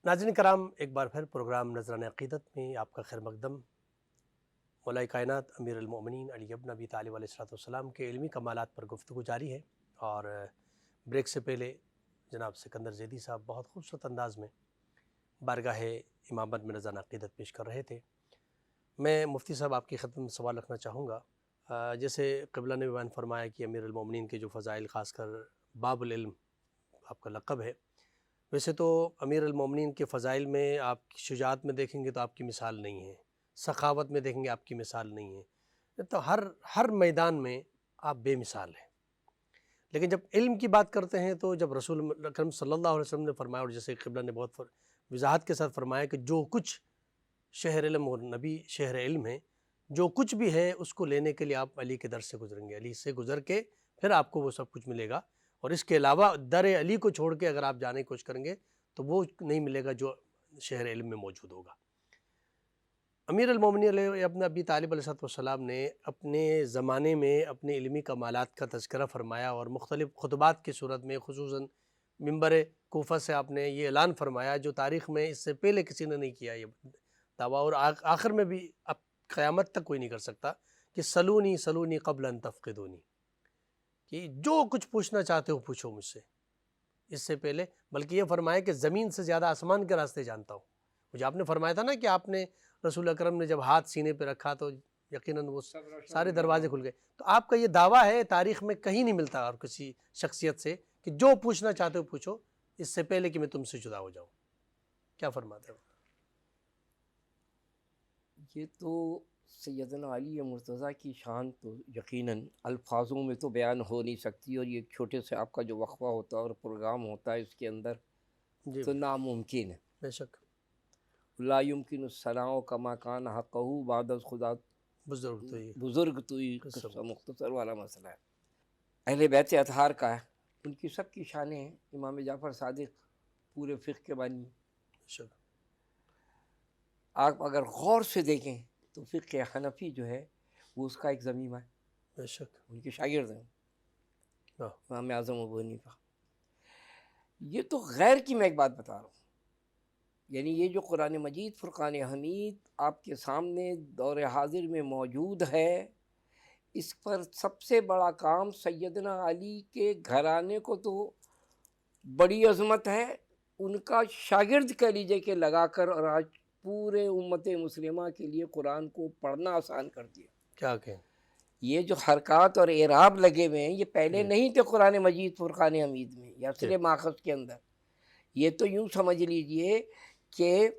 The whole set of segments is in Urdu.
ناظرین کرام، ایک بار پھر پروگرام نذرانِ عقیدت میں آپ کا خیر مقدم۔ مولا کائنات امیر المومنین علی ابن ابی طالب علیہ السلام کے علمی کمالات پر گفتگو جاری ہے، اور بریک سے پہلے جناب سکندر زیدی صاحب بہت خوبصورت انداز میں بارگاہ امامت میں نذرانہ عقیدت پیش کر رہے تھے۔ میں مفتی صاحب آپ کی خدمت میں سوال رکھنا چاہوں گا۔ جیسے قبلہ نے بیان فرمایا کہ امیر المومنین کے جو فضائل، خاص کر باب العلم آپ کا لقب ہے، ویسے تو امیر المومنین کے فضائل میں آپ شجاعت میں دیکھیں گے تو آپ کی مثال نہیں ہے، سخاوت میں دیکھیں گے آپ کی مثال نہیں ہے، تو ہر میدان میں آپ بے مثال ہیں۔ لیکن جب علم کی بات کرتے ہیں تو جب رسول اکرم صلی اللہ علیہ وسلم نے فرمایا، اور جیسے قبلہ نے بہت وضاحت کے ساتھ فرمایا کہ جو کچھ شہر علم اور نبی شہر علم ہے، جو کچھ بھی ہے اس کو لینے کے لیے آپ علی کے در سے گزریں گے، علی سے گزر کے پھر آپ کو وہ سب کچھ ملے گا، اور اس کے علاوہ در علی کو چھوڑ کے اگر آپ جانے کی کوشش کریں گے تو وہ نہیں ملے گا جو شہر علم میں موجود ہوگا۔ امیر المومنین علی ابن ابی طالب علیہ السلام نے اپنے زمانے میں اپنے علمی کمالات کا تذکرہ فرمایا، اور مختلف خطبات کی صورت میں، خصوصاً منبر کوفہ سے آپ نے یہ اعلان فرمایا جو تاریخ میں اس سے پہلے کسی نے نہیں کیا یہ دعویٰ، اور آخر میں بھی اب قیامت تک کوئی نہیں کر سکتا کہ سلونی سلونی قبل ان تفقدونی، کہ جو کچھ پوچھنا چاہتے ہو پوچھو مجھ سے اس سے پہلے، بلکہ یہ فرمایا کہ زمین سے زیادہ آسمان کے راستے جانتا ہوں۔ مجھے آپ نے فرمایا تھا نا کہ آپ نے رسول اکرم نے جب ہاتھ سینے پہ رکھا تو یقیناً وہ سارے دروازے کھل گئے۔ تو آپ کا یہ دعویٰ ہے، تاریخ میں کہیں نہیں ملتا اور کسی شخصیت سے کہ جو پوچھنا چاہتے ہو پوچھو اس سے پہلے کہ میں تم سے جدا ہو جاؤں۔ کیا فرماتے ہو؟ یہ تو سیدنا علی مرتضیٰ کی شان تو یقیناً الفاظوں میں تو بیان ہو نہیں سکتی، اور یہ چھوٹے سے آپ کا جو وقفہ ہوتا ہے اور پروگرام ہوتا ہے اس کے اندر جی تو ناممکن ہے۔ بے شک، لا يمكن الثناء كما كان حقه بعد از خدا بزرگ تو یہ بزرگ تو یہ قصہ قصہ مختصر والا مسئلہ ہے۔ اہل بیت اطہار کا ہے، ان کی سب کی شانیں ہیں۔ امام جعفر صادق پورے فقہ کے بانی، بے شک، آپ اگر غور سے دیکھیں تو فقہ حنفی جو ہے وہ اس کا ایک ضمیمہ ہے، بے شک، ان کے شاگرد ہیں امام اعظم ابو حنیفہ۔ یہ تو غیر کی میں ایک بات بتا رہا ہوں، یعنی یہ جو قرآن مجید فرقان حمید آپ کے سامنے دور حاضر میں موجود ہے، اس پر سب سے بڑا کام سیدنا علی کے گھرانے کو تو بڑی عظمت ہے، ان کا شاگرد کہہ لیجیے کہ لگا کر، اور آج پورے امت مسلمہ کے لیے قرآن کو پڑھنا آسان کر دیا۔ کیا کہیں؟ یہ جو حرکات اور اعراب لگے ہوئے ہیں یہ پہلے جی نہیں تھے قرآن مجید فرقان حمید میں یا جی اصل ماخذ کے اندر۔ یہ تو یوں سمجھ لیجئے کہ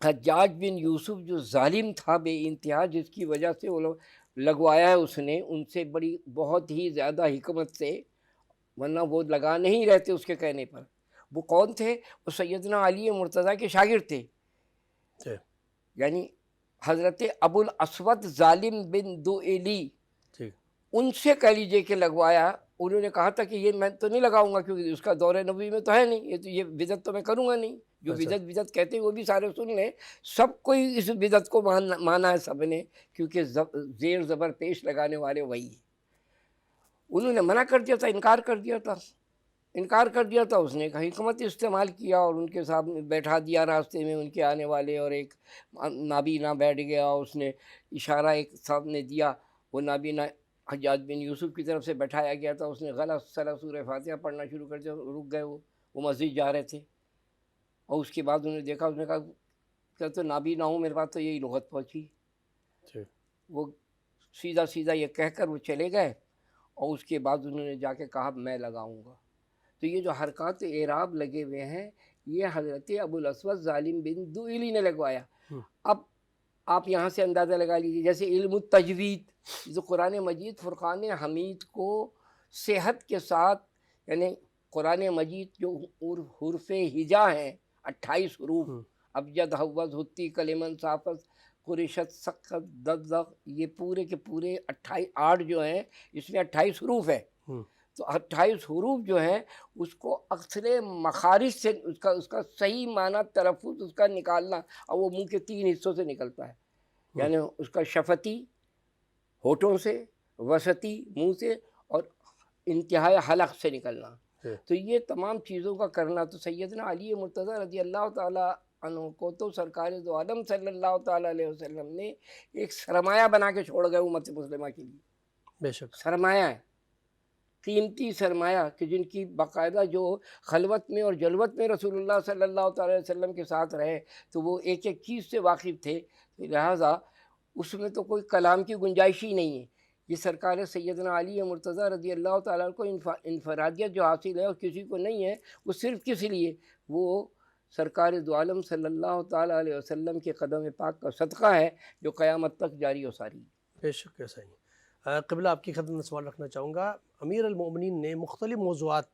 حجاج بن یوسف جو ظالم تھا بے انتہا، جس کی وجہ سے وہ لگوایا ہے اس نے ان سے بڑی بہت ہی زیادہ حکمت سے، ورنہ وہ لگا نہیں رہتے اس کے کہنے پر۔ وہ کون تھے؟ وہ سیدنا علی مرتضیٰ کے شاگرد تھے، جی یعنی حضرت ابو الاسود ظالم بن دوئلی، ٹھیک، ان سے کہہ لیجئے کہ لگوایا۔ انہوں نے کہا تھا کہ یہ میں تو نہیں لگاؤں گا کیونکہ اس کا دور نبوی میں تو ہے نہیں، یہ بدعت تو میں کروں گا نہیں۔ جو اچھا، بدعت کہتے ہیں وہ بھی سارے سن لیں، سب کوئی اس بدعت کو مانا ہے سب نے، کیونکہ زیر زبر پیش لگانے والے وہی ہیں۔ انہوں نے منع کر دیا تھا، انکار کر دیا تھا، اس نے حکمت استعمال کیا اور ان کے سامنے بیٹھا دیا راستے میں ان کے آنے والے، اور ایک نابینا بیٹھ گیا، اس نے اشارہ ایک سامنے دیا، وہ نابینا حجاج بن یوسف کی طرف سے بیٹھایا گیا تھا، اس نے غلط سرا سورہ فاتحہ پڑھنا شروع کر دیا، رک گئے، وہ مسجد جا رہے تھے، اور اس کے بعد انہوں نے دیکھا، اس نے کہا کہ تو نابینا ہوں، میرے پاس تو یہی لغت پہنچی۔ ٹھیک، وہ سیدھا یہ کہہ کر وہ چلے گئے، اور اس کے بعد انہوں نے جا کے کہا میں لگاؤں گا۔ تو یہ جو حرکات اعراب لگے ہوئے ہیں یہ حضرت ابو الاسود ظالم بن دوئلی نے لگوایا۔ اب آپ یہاں سے اندازہ لگا لیجیے، جیسے علم التجوید جو قرآن مجید فرقان حمید کو صحت کے ساتھ، یعنی قرآن مجید جو حروف ہجا ہیں 28 حروف، ابجد حوض ہتی کلمن صافت قریشت سقط دغ، یہ پورے کے پورے 8 جو ہیں اس میں 28 حروف ہیں۔ تو 28 حروف جو ہیں اس کو اکثر مخارج سے اس کا صحیح معنی تلفظ اس کا نکالنا، اور وہ منہ کے 3 حصوں سے نکلتا ہے، یعنی اس کا شفتی ہونٹوں سے، وسطی منہ سے، اور انتہائی حلق سے نکلنا۔ تو یہ تمام چیزوں کا کرنا، تو سیدنا علی مرتضیٰ رضی اللہ تعالیٰ عنہ کو تو سرکار دو عالم صلی اللہ تعالیٰ علیہ وسلم نے ایک سرمایہ بنا کے چھوڑ گئے امت مسلمہ کے لیے. بے شک سرمایہ ہے، قیمتی سرمایہ، کہ جن کی باقاعدہ جو خلوت میں اور جلوت میں رسول اللہ صلی اللہ تعالیٰ علیہ وسلم کے ساتھ رہے تو وہ ایک ایک چیز سے واقف تھے، لہٰذا اس میں تو کوئی کلام کی گنجائش ہی نہیں ہے. یہ سرکار سیدنا علی مرتضیٰ رضی اللہ تعالیٰ کو انفرادیت جو حاصل ہے اور کسی کو نہیں ہے، وہ صرف کس لیے؟ وہ سرکار دو عالم صلی اللہ تعالیٰ علیہ وسلم کے قدم پاک کا صدقہ ہے جو قیامت تک جاری و ساری. بے شک ایسا ہی. قبلہ آپ کی خدمت میں سوال رکھنا چاہوں گا. امیر المومنین نے مختلف موضوعات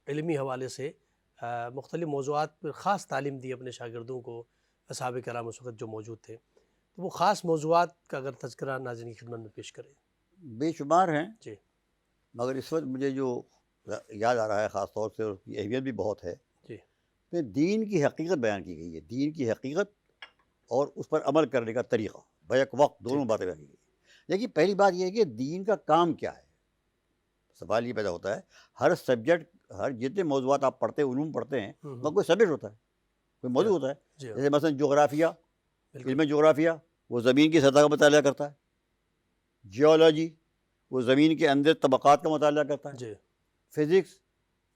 علمی حوالے سے مختلف موضوعات پر خاص تعلیم دی اپنے شاگردوں کو، اصحاب کرام اس وقت جو موجود تھے، تو وہ خاص موضوعات کا اگر تذکرہ ناظرین کی خدمت میں پیش کریں. بے شمار ہیں جی. مگر اس وقت مجھے جو یاد آ رہا ہے خاص طور سے، اور اس کی اہمیت بھی بہت ہے، جی. کہ دین کی حقیقت بیان کی گئی ہے. دین کی حقیقت اور اس پر عمل کرنے کا طریقہ بیک وقت دونوں باتیں بیان کی گئی. لیکن پہلی بات یہ ہے کہ دین کا کام کیا ہے. سوال یہ پیدا ہوتا ہے، ہر سبجیکٹ، ہر جتنے موضوعات آپ پڑھتے ہیں، علوم پڑھتے ہیں، وہ کوئی سبجیکٹ ہوتا ہے، کوئی موضوع ہوتا ہے. جی. جیسے مثلا جغرافیہ، بالکل. علم جغرافیہ وہ زمین کی سطح کا مطالعہ کرتا ہے. جیولوجی وہ زمین کے اندر طبقات کا مطالعہ کرتا ہے. جی. فزکس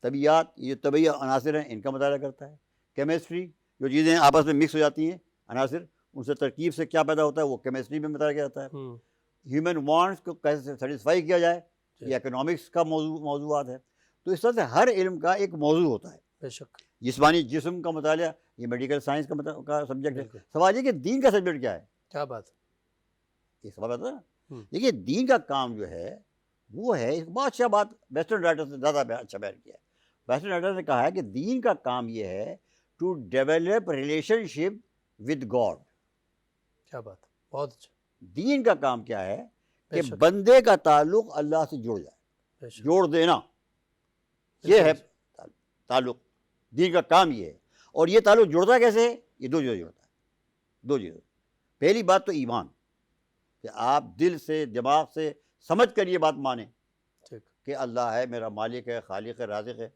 طبیعیات، یہ طبعی عناصر ہیں، ان کا مطالعہ کرتا ہے. کیمسٹری جو چیزیں آپس میں مکس ہو جاتی ہیں عناصر، ان سے ترکیب سے کیا پیدا ہوتا ہے وہ کیمسٹری میں مطالعہ کیا جاتا ہے. ہیومن وانٹس کو کیسے سیٹسفائی کیا جائے، یہ اکنامکس کا موضوعات ہے. تو اس طرح سے ہر علم کا ایک موضوع ہوتا ہے. بے شک. جسمانی جسم کا مطالعہ یہ میڈیکل سائنس کا سبجیکٹ ہے. بالکل. سوال یہ کہ دین کا سبجیکٹ کیا ہے. کیا بات. یہ سوال آتا ہے نا. دیکھیے دین کا کام جو ہے وہ ہے، ایک بہت اچھا بات ویسٹرن رائٹر سے زیادہ اچھا بیان کیا ہے. ویسٹرن رائٹر نے کہا ہے کہ دین کا کام یہ ہے to develop relationship with God. کیا بات. بہت اچھا. دین کا کام کیا ہے کہ بے شک. بندے کا تعلق اللہ سے جڑ جائے. بے شک. جوڑ دینا یہ ہے تعلق. دین کا کام یہ ہے. اور یہ تعلق جڑتا کیسے ہے؟ یہ دو چیزیں جڑتا ہے. دو چیزیں. پہلی بات تو ایمان، کہ آپ دل سے دماغ سے سمجھ کر یہ بات مانیں کہ اللہ ہے، میرا مالک ہے، خالق ہے، رازق ہے،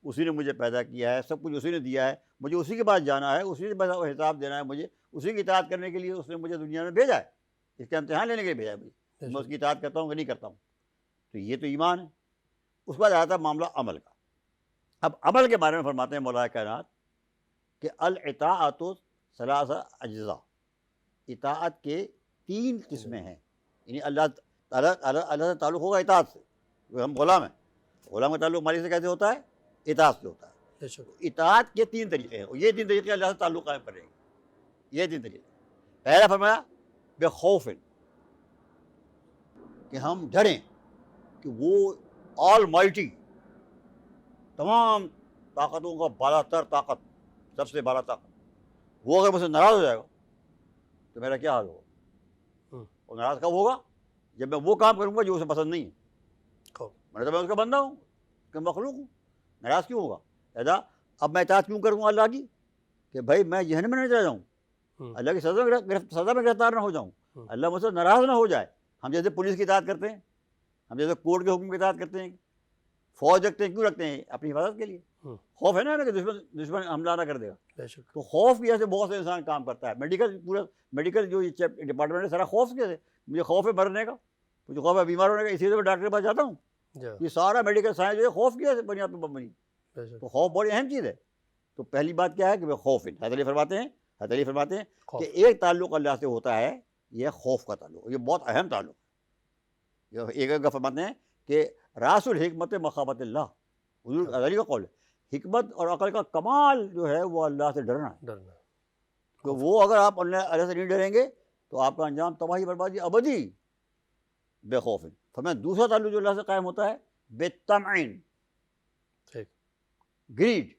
اسی نے مجھے پیدا کیا ہے، سب کچھ اسی نے دیا ہے، مجھے اسی کے پاس جانا ہے، اسی کے پاس حساب دینا ہے، مجھے اسی کی اطاعت کرنے کے لیے اس نے مجھے دنیا میں بھیجا ہے، اس کا امتحان لینے کے لیے بھیجا ہے مجھے. میں اس کی اطاعت کرتا ہوں کہ نہیں کرتا ہوں. تو یہ تو ایمان ہے. اس کے بعد آتا ہے معاملہ عمل کا. اب عمل کے بارے میں فرماتے ہیں مولا کائنات کہ الاطاعت ثلاثہ اجزاء. اطاعت کے 3 قسمیں ہیں. یعنی اللہ سے تعلق ہوگا اطاعت سے. ہم غلام ہیں، غلام کا تعلق مالک سے کیسے ہوتا ہے؟ اطاعت سے ہوتا ہے. اطاعت کے 3 طریقے ہیں، اور یہ 3 طریقے اللہ سے تعلق قائم کریں گے. یہ 3 طریقے. پہلا فرمایا بے خوف، کہ ہم ڈریں کہ وہ آل مائٹی، تمام طاقتوں کا بالا تر طاقت، سب سے بالا طاقت، وہ اگر مجھ سے ناراض ہو جائے گا تو میرا کیا حال ہوگا؟ وہ ناراض کب ہوگا؟ جب میں وہ کام کروں گا جو اسے پسند نہیں ہے. میں تو میں اس کا بندہ ہوں، کہ مخلوق ہوں. ناراض کیوں ہوگا؟ لہٰذا اب میں اطاعت کیوں کروں اللہ کی؟ کہ بھائی میں جہنم میں نہ چلا جاؤں، اللہ کی سزا میں گرفتار نہ ہو جاؤں، اللہ مجھ سے ناراض نہ ہو جائے. ہم جیسے پولیس کی اطاعت کرتے ہیں، ہم جیسے کورٹ کے حکم کی اطاعت کرتے ہیں، فوج رکھتے ہیں، کیوں رکھتے ہیں؟ اپنی حفاظت کے لیے. خوف ہے نا کہ دشمن حملہ نہ کر دے گا. تو خوف کی وجہ سے بہت سے انسان کام کرتا ہے. میڈیکل جو ڈپارٹمنٹ ہے سارا خوف کے سے. مجھے خوف ہے مرنے کا، مجھے خوف ہے بیمار ہونے کا، اسی لیے میں ڈاکٹر کے پاس جاتا ہوں. یہ سارا میڈیکل سائنس جو ہے خوف کی وجہ سے بنیاد پہ بنی. تو خوف بڑی اہم چیز ہے. تو پہلی بات کیا ہے کہ وہ خوف ہے. حضرت علی فرماتے ہیں کہ ایک تعلق اللہ سے ہوتا ہے، یہ خوف کا تعلق. یہ بہت اہم تعلق ہے. ایک فرماتے ہیں کہ راس الحکمت مخافت اللہ. حضور علی کا قول ہے حکمت اور عقل کا کمال جو ہے وہ اللہ سے ڈرنا ہے. تو وہ اگر آپ اللہ سے نہیں ڈریں گے تو آپ کا انجام تباہی بربادی ابدی. بے خوف ہے. فرمایا دوسرا تعلق جو اللہ سے قائم ہوتا ہے بے طمعین، گریڈ.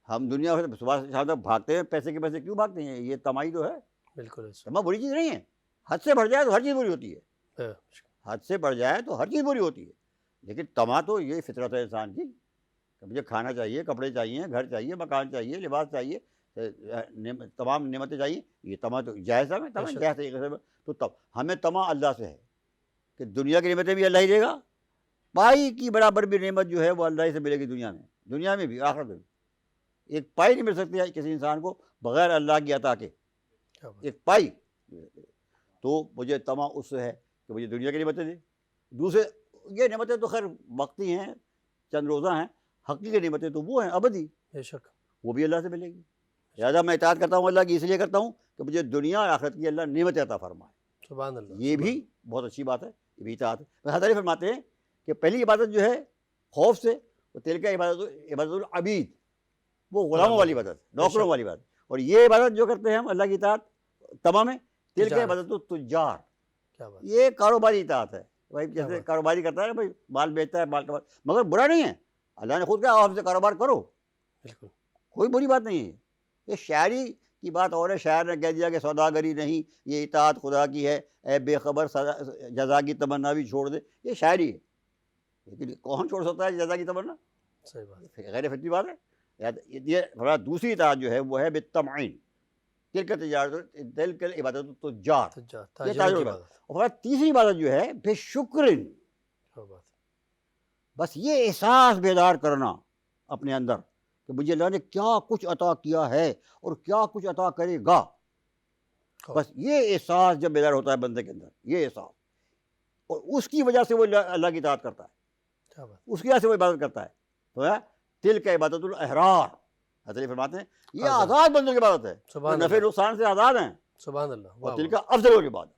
ہم دنیا سے صبح سے شام تک بھاگتے ہیں، پیسے کے پیسے کیوں بھاگتے ہیں؟ یہ تمائی جو ہے، بالکل تما بری چیز نہیں ہے. حد سے بڑھ جائے تو ہر چیز بری ہوتی ہے. حد سے بڑھ جائے تو ہر چیز بری ہوتی ہے. لیکن تما تو یہ فطرت ہے انسان کی کہ مجھے کھانا چاہیے، کپڑے چاہیے، گھر چاہیے، مکان چاہیے، لباس چاہیے، تمام نعمتیں چاہیے. یہ تما تو جائز ہے. جائز طریقے سے تو تب ہمیں تما اللہ سے ہے کہ دنیا کی نعمتیں بھی اللہ ہی دے گا، پائی کی برابر بھی نعمت جو ہے وہ اللہ سے ملے گی دنیا میں بھی آخرت میں بھی. ایک پائی نہیں مل سکتی ہے کسی انسان کو بغیر اللہ کی عطا کے, کیا بات. ایک پائی. تو مجھے طمع اس سے ہے کہ مجھے دنیا کی نعمتیں دے. دوسرے یہ نعمتیں تو خیر وقتی ہیں, چند روزہ ہیں, حقیقی نعمتیں تو وہ ہیں ابدی, بے شک. وہ بھی اللہ سے ملے گی. لہٰذا میں اطاعت کرتا ہوں اللہ کی اس لیے کرتا ہوں کہ مجھے دنیا اور آخرت کی اللہ نعمت عطا فرمائے. سبحان اللہ. یہ بھی بہت اچھی بات ہے, یہ بھی اطاعت ہے. حضرت علی فرماتے ہیں کہ پہلی عبادت جو ہے خوف سے, وہ تل کا عبادت العبید, وہ غلاموں والی عبادت, نوکروں والی عبادت. اور یہ عبادت جو کرتے ہیں ہم اللہ کی اطاعت تمام ہے, تل کا عبادت التجار, کیا بات. یہ کاروباری اطاعت ہے. بھائی کیا جیسے بات. کاروباری کرتا ہے نا بھائی, مال بیچتا ہے, مال کا مگر برا نہیں ہے. اللہ نے خود کہا آپ سے کاروبار کرو, بالکل. کوئی بری بات نہیں ہے. یہ شاعری کی بات اور ہے, شاعر نے کہہ دیا کہ سوداگری نہیں, یہ اطاعت خدا کی ہے, اے بے خبر جزا کی تمنا بھی چھوڑ دے, یہ شاعری ہے. لیکن کون چھوڑ سکتا ہے جزا کی تمنا؟ صحیح بات. غیر فطری بات ہے. یہ تھوڑا دوسری اطاعت جو ہے وہ ہے بالتمعین, تلک تجارت, تلک عبادت التجار, تجار, یہ تاجروں تاجر کی عبادت. عبادت. اور تھوڑا تیسری عبادت جو ہے بے شکرن, کیا بات. بس یہ احساس بیدار کرنا اپنے اندر کہ مجھے اللہ نے کیا کچھ عطا کیا ہے اور کیا کچھ عطا کرے گا. بس یہ احساس جب بیدار ہوتا ہے بندے کے اندر, یہ احساس, اور اس کی وجہ سے وہ اللہ کی اطاعت کرتا ہے, کیا بات. اس کی وجہ سے وہ عبادت کرتا ہے. تو ہے دل کا عبادت الاحرار. حضرت علی فرماتے ہیں یہ آزاد بندوں کی عبادت ہے, سبحان نفع اللہ. نقصان سے آزاد ہیں, سبحان اللہ. اور واہ دل واہ. کا افضل العبادت,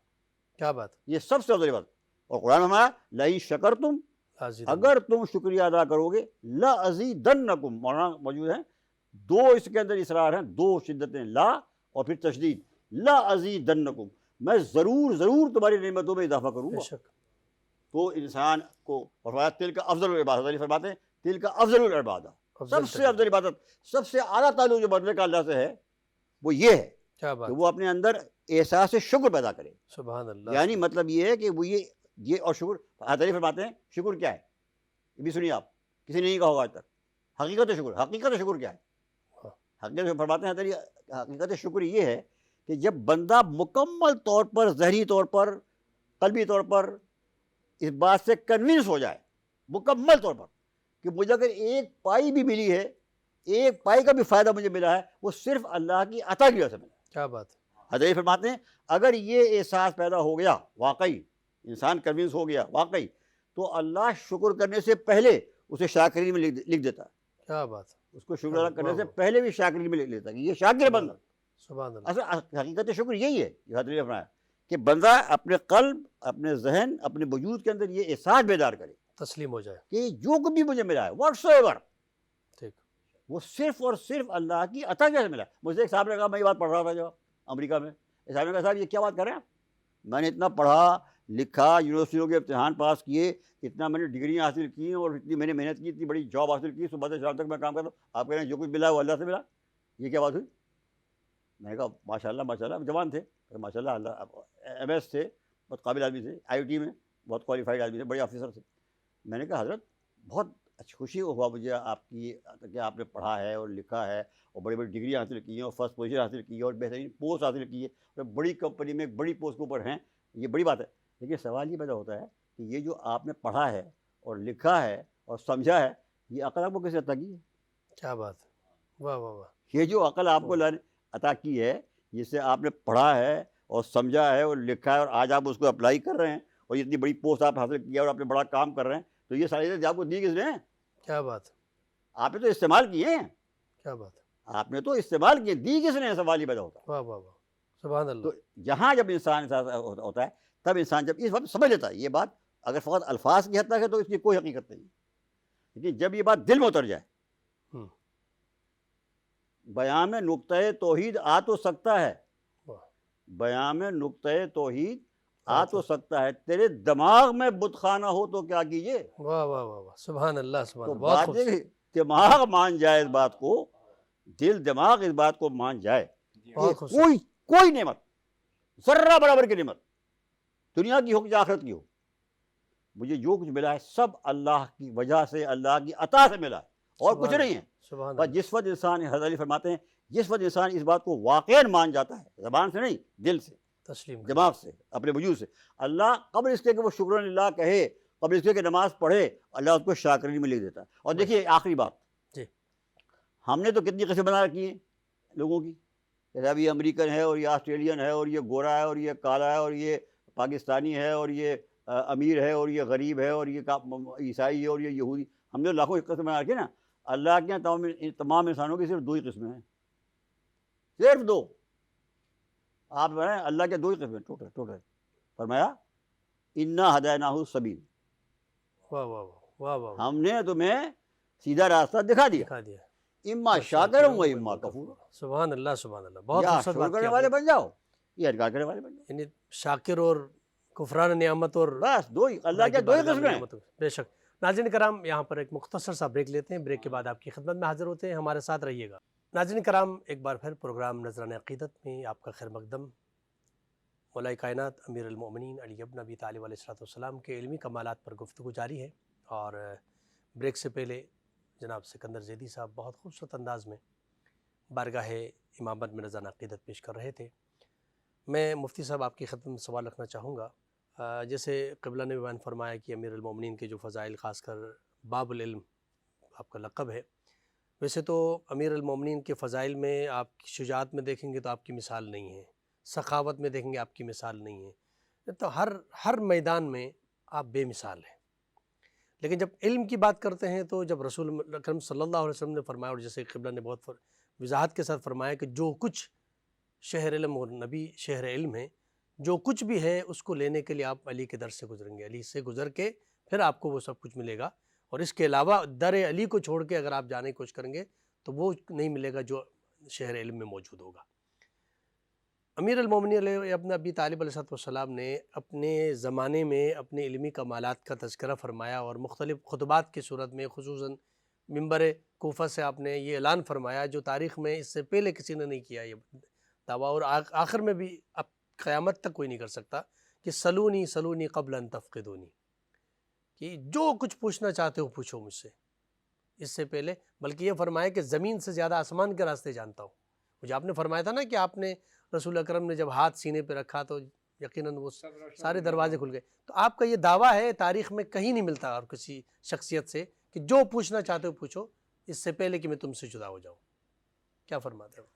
کیا بات. یہ سب سے افضل عبادت. اور قرآن میں ہمارا لئن شکرتم, عزیز. اگر تم شکریہ ادا کرو گے, لازیدنکم, مولانا موجود ہیں, دو اس کے اندر اصرار ہیں, دو شدتیں, لا اور پھر تشدید, لازیدنکم, میں ضرور ضرور تمہاری نعمتوں میں اضافہ کروں بے گا. شک. تو انسان کو فرمایا تل کا افضل العبادت. علی فرماتے ہیں تل کا افضل العبادت, سب سے افضل عبادت, سب سے اعلیٰ تعلق جو بندے کا اللہ سے ہے وہ یہ ہے کیا بات. کہ وہ اپنے اندر احساس شکر پیدا کرے. سبحان اللہ. یعنی مطلب یہ ہے کہ وہ یہ اور شکر, حضرت علی فرماتے ہیں شکر کیا ہے, یہ بھی سنیے آپ, کسی نے نہیں کہا ہوگا آج تک. حقیقت شکر, حقیقت شکر کیا ہے؟ حقیقت فرماتے ہیں حضرت علی, حقیقت شکر یہ ہے کہ جب بندہ مکمل طور پر, ذہنی طور پر, قلبی طور پر اس بات سے کنونس ہو جائے مکمل طور پر کہ مجھے اگر ایک پائی بھی ملی ہے, ایک پائی کا بھی فائدہ مجھے ملا ہے, وہ صرف اللہ کی عطا کی وجہ سے ملا. کیا بات. حضرت فرماتے ہیں اگر یہ احساس پیدا ہو گیا, واقعی انسان کنونس ہو گیا واقعی, تو اللہ شکر کرنے سے پہلے اسے شاکرین میں لکھ دیتا ہے. کیا بات. اس کو شکر ادا کرنے سے پہلے بھی شاکرین میں لکھ لیتا ہے کہ یہ شاکر بندہ. سبحان اللہ. اصل حقیقت شکر یہی ہے, یہ حضرت نے فرمایا کہ بندہ اپنے قلب, اپنے ذہن, اپنے وجود کے اندر یہ احساس بیدار کرے تسلیم ہو جائے کہ جو کچھ بھی مجھے ملا ہے واٹس ایور, ٹھیک, وہ صرف اور صرف اللہ کی عطا سے ملا. مجھے ایک صاحب نے کہا, میں یہ بات پڑھ رہا تھا جب امریکہ میں, صاحب نے کہا صاحب یہ کیا بات کر رہے ہیں, میں نے اتنا پڑھا لکھا, یونیورسٹیوں کے امتحان پاس کیے, اتنا میں نے ڈگریاں حاصل کی اور اتنی میں نے محنت کی, اتنی بڑی جاب حاصل کی, صبح سے شام تک میں کام کرتا ہوں, آپ کہہ رہے ہیں جو کچھ ملا وہ اللہ سے ملا, یہ کیا بات ہوئی؟ میں نے کہا ماشاء اللہ ماشاء اللہ, جوان تھے ماشاء اللہ, اللہ ایم ایس تھے, بہت قابل آدمی تھے, آئی ٹی میں بہت کوالیفائڈ آدمی تھے, بڑے آفیسر تھے. میں نے کہا حضرت بہت اچھی خوشی ہوا مجھے آپ کی کہ آپ نے پڑھا ہے اور لکھا ہے اور بڑی بڑی ڈگریاں حاصل کی ہیں اور فرسٹ پوزیشن حاصل کی ہے اور بہترین پوسٹ حاصل کی ہے اور بڑی کمپنی میں بڑی پوسٹ کے اوپر ہیں, یہ بڑی بات ہے. لیکن سوال یہ پیدا ہوتا ہے کہ یہ جو آپ نے پڑھا ہے اور لکھا ہے اور سمجھا ہے, یہ عقل آپ کو کیسے عطا کی ہے؟ کیا بات. واہ واہ واہ. یہ جو عقل آپ کو اللہ نے عطا کی ہے, جس سے آپ نے پڑھا ہے اور سمجھا ہے اور لکھا ہے اور آج آپ اس کو اپلائی کر رہے ہیں اور اتنی بڑی پوسٹ آپ حاصل کیا اور آپ نے بڑا کام کر رہے ہیں, تو یہ ساری چیزیں آپ کو دی کس نے؟ کیا بات. آپ نے تو استعمال کیے ہیں, کیا بات. آپ نے تو استعمال کیے, دی کس نے؟ سوال ہی پیدا ہوتا ہے. واہ واہ واہ. سبحان اللہ. تو جہاں جب انسان ہوتا ہے تب انسان جب اس وقت سمجھ لیتا ہے یہ بات, اگر فقط الفاظ کی حد تک ہے تو اس کی کوئی حقیقت نہیں, لیکن جب یہ بات دل میں اتر جائے, بیان میں نقطۂ توحید آ تو سکتا ہے, بیان میں نقطۂ توحید آ تو سکتا ہے, تیرے دماغ میں بت خانہ ہو تو کیا کیجیے. واہ واہ واہ واہ. سبحان اللہ. سبحان تو اللہ. بہت بات خوب. یہ دماغ مان جائے اس بات کو, دل دماغ اس بات کو مان جائے کہ کوئی نعمت, ذرہ برابر کی نعمت, دنیا کی ہو یا آخرت کی ہو, مجھے جو کچھ ملا ہے سب اللہ کی وجہ سے, اللہ کی عطا سے ملا ہے اور کچھ نہیں ہے. سبحان بس جس وقت انسان, حضرت علی فرماتے ہیں جس وقت انسان اس بات کو واقعاً مان جاتا ہے, زبان سے نہیں دل سے, تسلیم, دماغ سے, اپنے وجود سے, اللہ قبل اس کے کہ وہ شکر اللہ کہے قبل اس کے کہ نماز پڑھے اللہ اس کو شاکرین میں لکھ دیتا ہے۔ اور دیکھیے آخری بات، جی ہم نے تو کتنی قسمیں بنا رکھی ہیں لوگوں کی، جیسے اب یہ امریکن ہے اور یہ آسٹریلین ہے اور یہ گورا ہے اور یہ کالا ہے اور یہ پاکستانی ہے اور یہ امیر ہے اور یہ غریب ہے اور یہ عیسائی ہے اور یہ یہودی، ہم نے لاکھوں قسم بنا رکھی نا۔ اللہ کے یہاں تمام انسانوں کی صرف 2 ہی قسمیں ہیں، صرف 2۔ آپ بتائیں اللہ کے 2 ہی قسمیں ٹوٹل فرمایا انا ہدیناہ السبیل، واہ واہ واہ واہ واہ، ہم نے تمہیں سیدھا راستہ دکھا دیا، دکھا دیا۔ اما شاکر و اما کفور، سبحان اللہ سبحان اللہ، بہت یا خوبصورت شکر بات کی کرنے آپ والے نے۔ بن جاؤ یا انکار کرنے والے بن جاؤ، یعنی شاکر اور کفران نعمت اور بس 2 ہی، اللہ کے 2 ہی بارگاہ میں قسمیں ہیں۔ نعمت۔ بے شک۔ ناظرین کرام، یہاں پر ایک مختصر سا بریک لیتے ہیں، بریک کے بعد آپ کی خدمت میں حاضر ہوتے ہیں، ہمارے ساتھ رہیے گا۔ ناظرین کرام، ایک بار پھر پروگرام نذرانہ عقیدت میں آپ کا خیر مقدم۔ مولا کائنات امیر المؤمنین علی بن ابی طالب علیہ السلام کے علمی کمالات پر گفتگو جاری ہے، اور بریک سے پہلے جناب سکندر زیدی صاحب بہت خوبصورت انداز میں بارگاہ امامت میں نذرانہ عقیدت پیش کر رہے تھے۔ میں مفتی صاحب آپ کی خدمت میں سوال رکھنا چاہوں گا۔ جیسے قبلہ نے بیان فرمایا کہ امیر المومنین کے جو فضائل، خاص کر باب العلم آپ کا لقب ہے، ویسے تو امیر المومنین کے فضائل میں آپ شجاعت میں دیکھیں گے تو آپ کی مثال نہیں ہے، سخاوت میں دیکھیں گے آپ کی مثال نہیں ہے، تو ہر میدان میں آپ بے مثال ہیں۔ لیکن جب علم کی بات کرتے ہیں تو جب رسول اکرم صلی اللہ علیہ وسلم نے فرمایا، اور جیسے قبلہ نے بہت وضاحت کے ساتھ فرمایا کہ جو کچھ شہر علم اور نبی شہر علم ہے، جو کچھ بھی ہے اس کو لینے کے لیے آپ علی کے در سے گزریں گے، علی سے گزر کے پھر آپ کو وہ سب کچھ ملے گا، اور اس کے علاوہ در علی کو چھوڑ کے اگر آپ جانے کی کوشش کریں گے تو وہ نہیں ملے گا جو شہر علم میں موجود ہوگا۔ امیر المومنین علیہ ابن ابی طالب علیہ السلام نے اپنے زمانے میں اپنے علمی کمالات کا تذکرہ فرمایا، اور مختلف خطبات کی صورت میں، خصوصاً منبر کوفہ سے آپ نے یہ اعلان فرمایا جو تاریخ میں اس سے پہلے کسی نے نہیں کیا یہ دعویٰ، اور آخر میں بھی اب قیامت تک کوئی نہیں کر سکتا کہ سلونی سلونی قبل ان تفقدونی، کہ جو کچھ پوچھنا چاہتے ہو پوچھو مجھ سے، اس سے پہلے بلکہ یہ فرمایا کہ زمین سے زیادہ آسمان کے راستے جانتا ہوں۔ مجھے آپ نے فرمایا تھا نا کہ آپ نے رسول اکرم نے جب ہاتھ سینے پہ رکھا تو یقیناً وہ سارے دروازے کھل گئے۔ تو آپ کا یہ دعویٰ ہے، تاریخ میں کہیں نہیں ملتا اور کسی شخصیت سے کہ جو پوچھنا چاہتے ہو پوچھو اس سے پہلے کہ میں تم سے جدا ہو جاؤں۔ کیا فرماتے ہو؟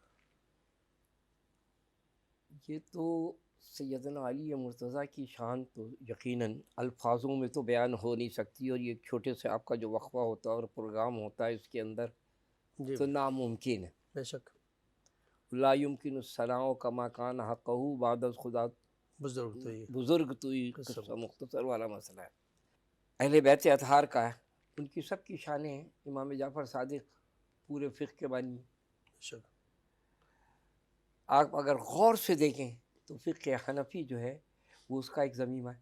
یہ تو سیدنا علی مرتضیٰ کی شان تو یقیناً الفاظوں میں تو بیان ہو نہیں سکتی، اور یہ چھوٹے سے آپ کا جو وقفہ ہوتا ہے اور پروگرام ہوتا ہے اس کے اندر جی تو ناممکن ہے۔ بے شک، لا یمکن الثناء کما کان حقہ بعد از خدا، بزرگ تو یہ بزرگ تو یہ قصہ قصہ مختصر والا مسئلہ ہے۔ اہل بیت اطہار کا ہے، ان کی سب کی شانیں ہیں۔ امام جعفر صادق پورے فقہ کے بانی، بے شک، آپ اگر غور سے دیکھیں تو فقہ حنفی جو ہے وہ اس کا ایک ضمیمہ ہے،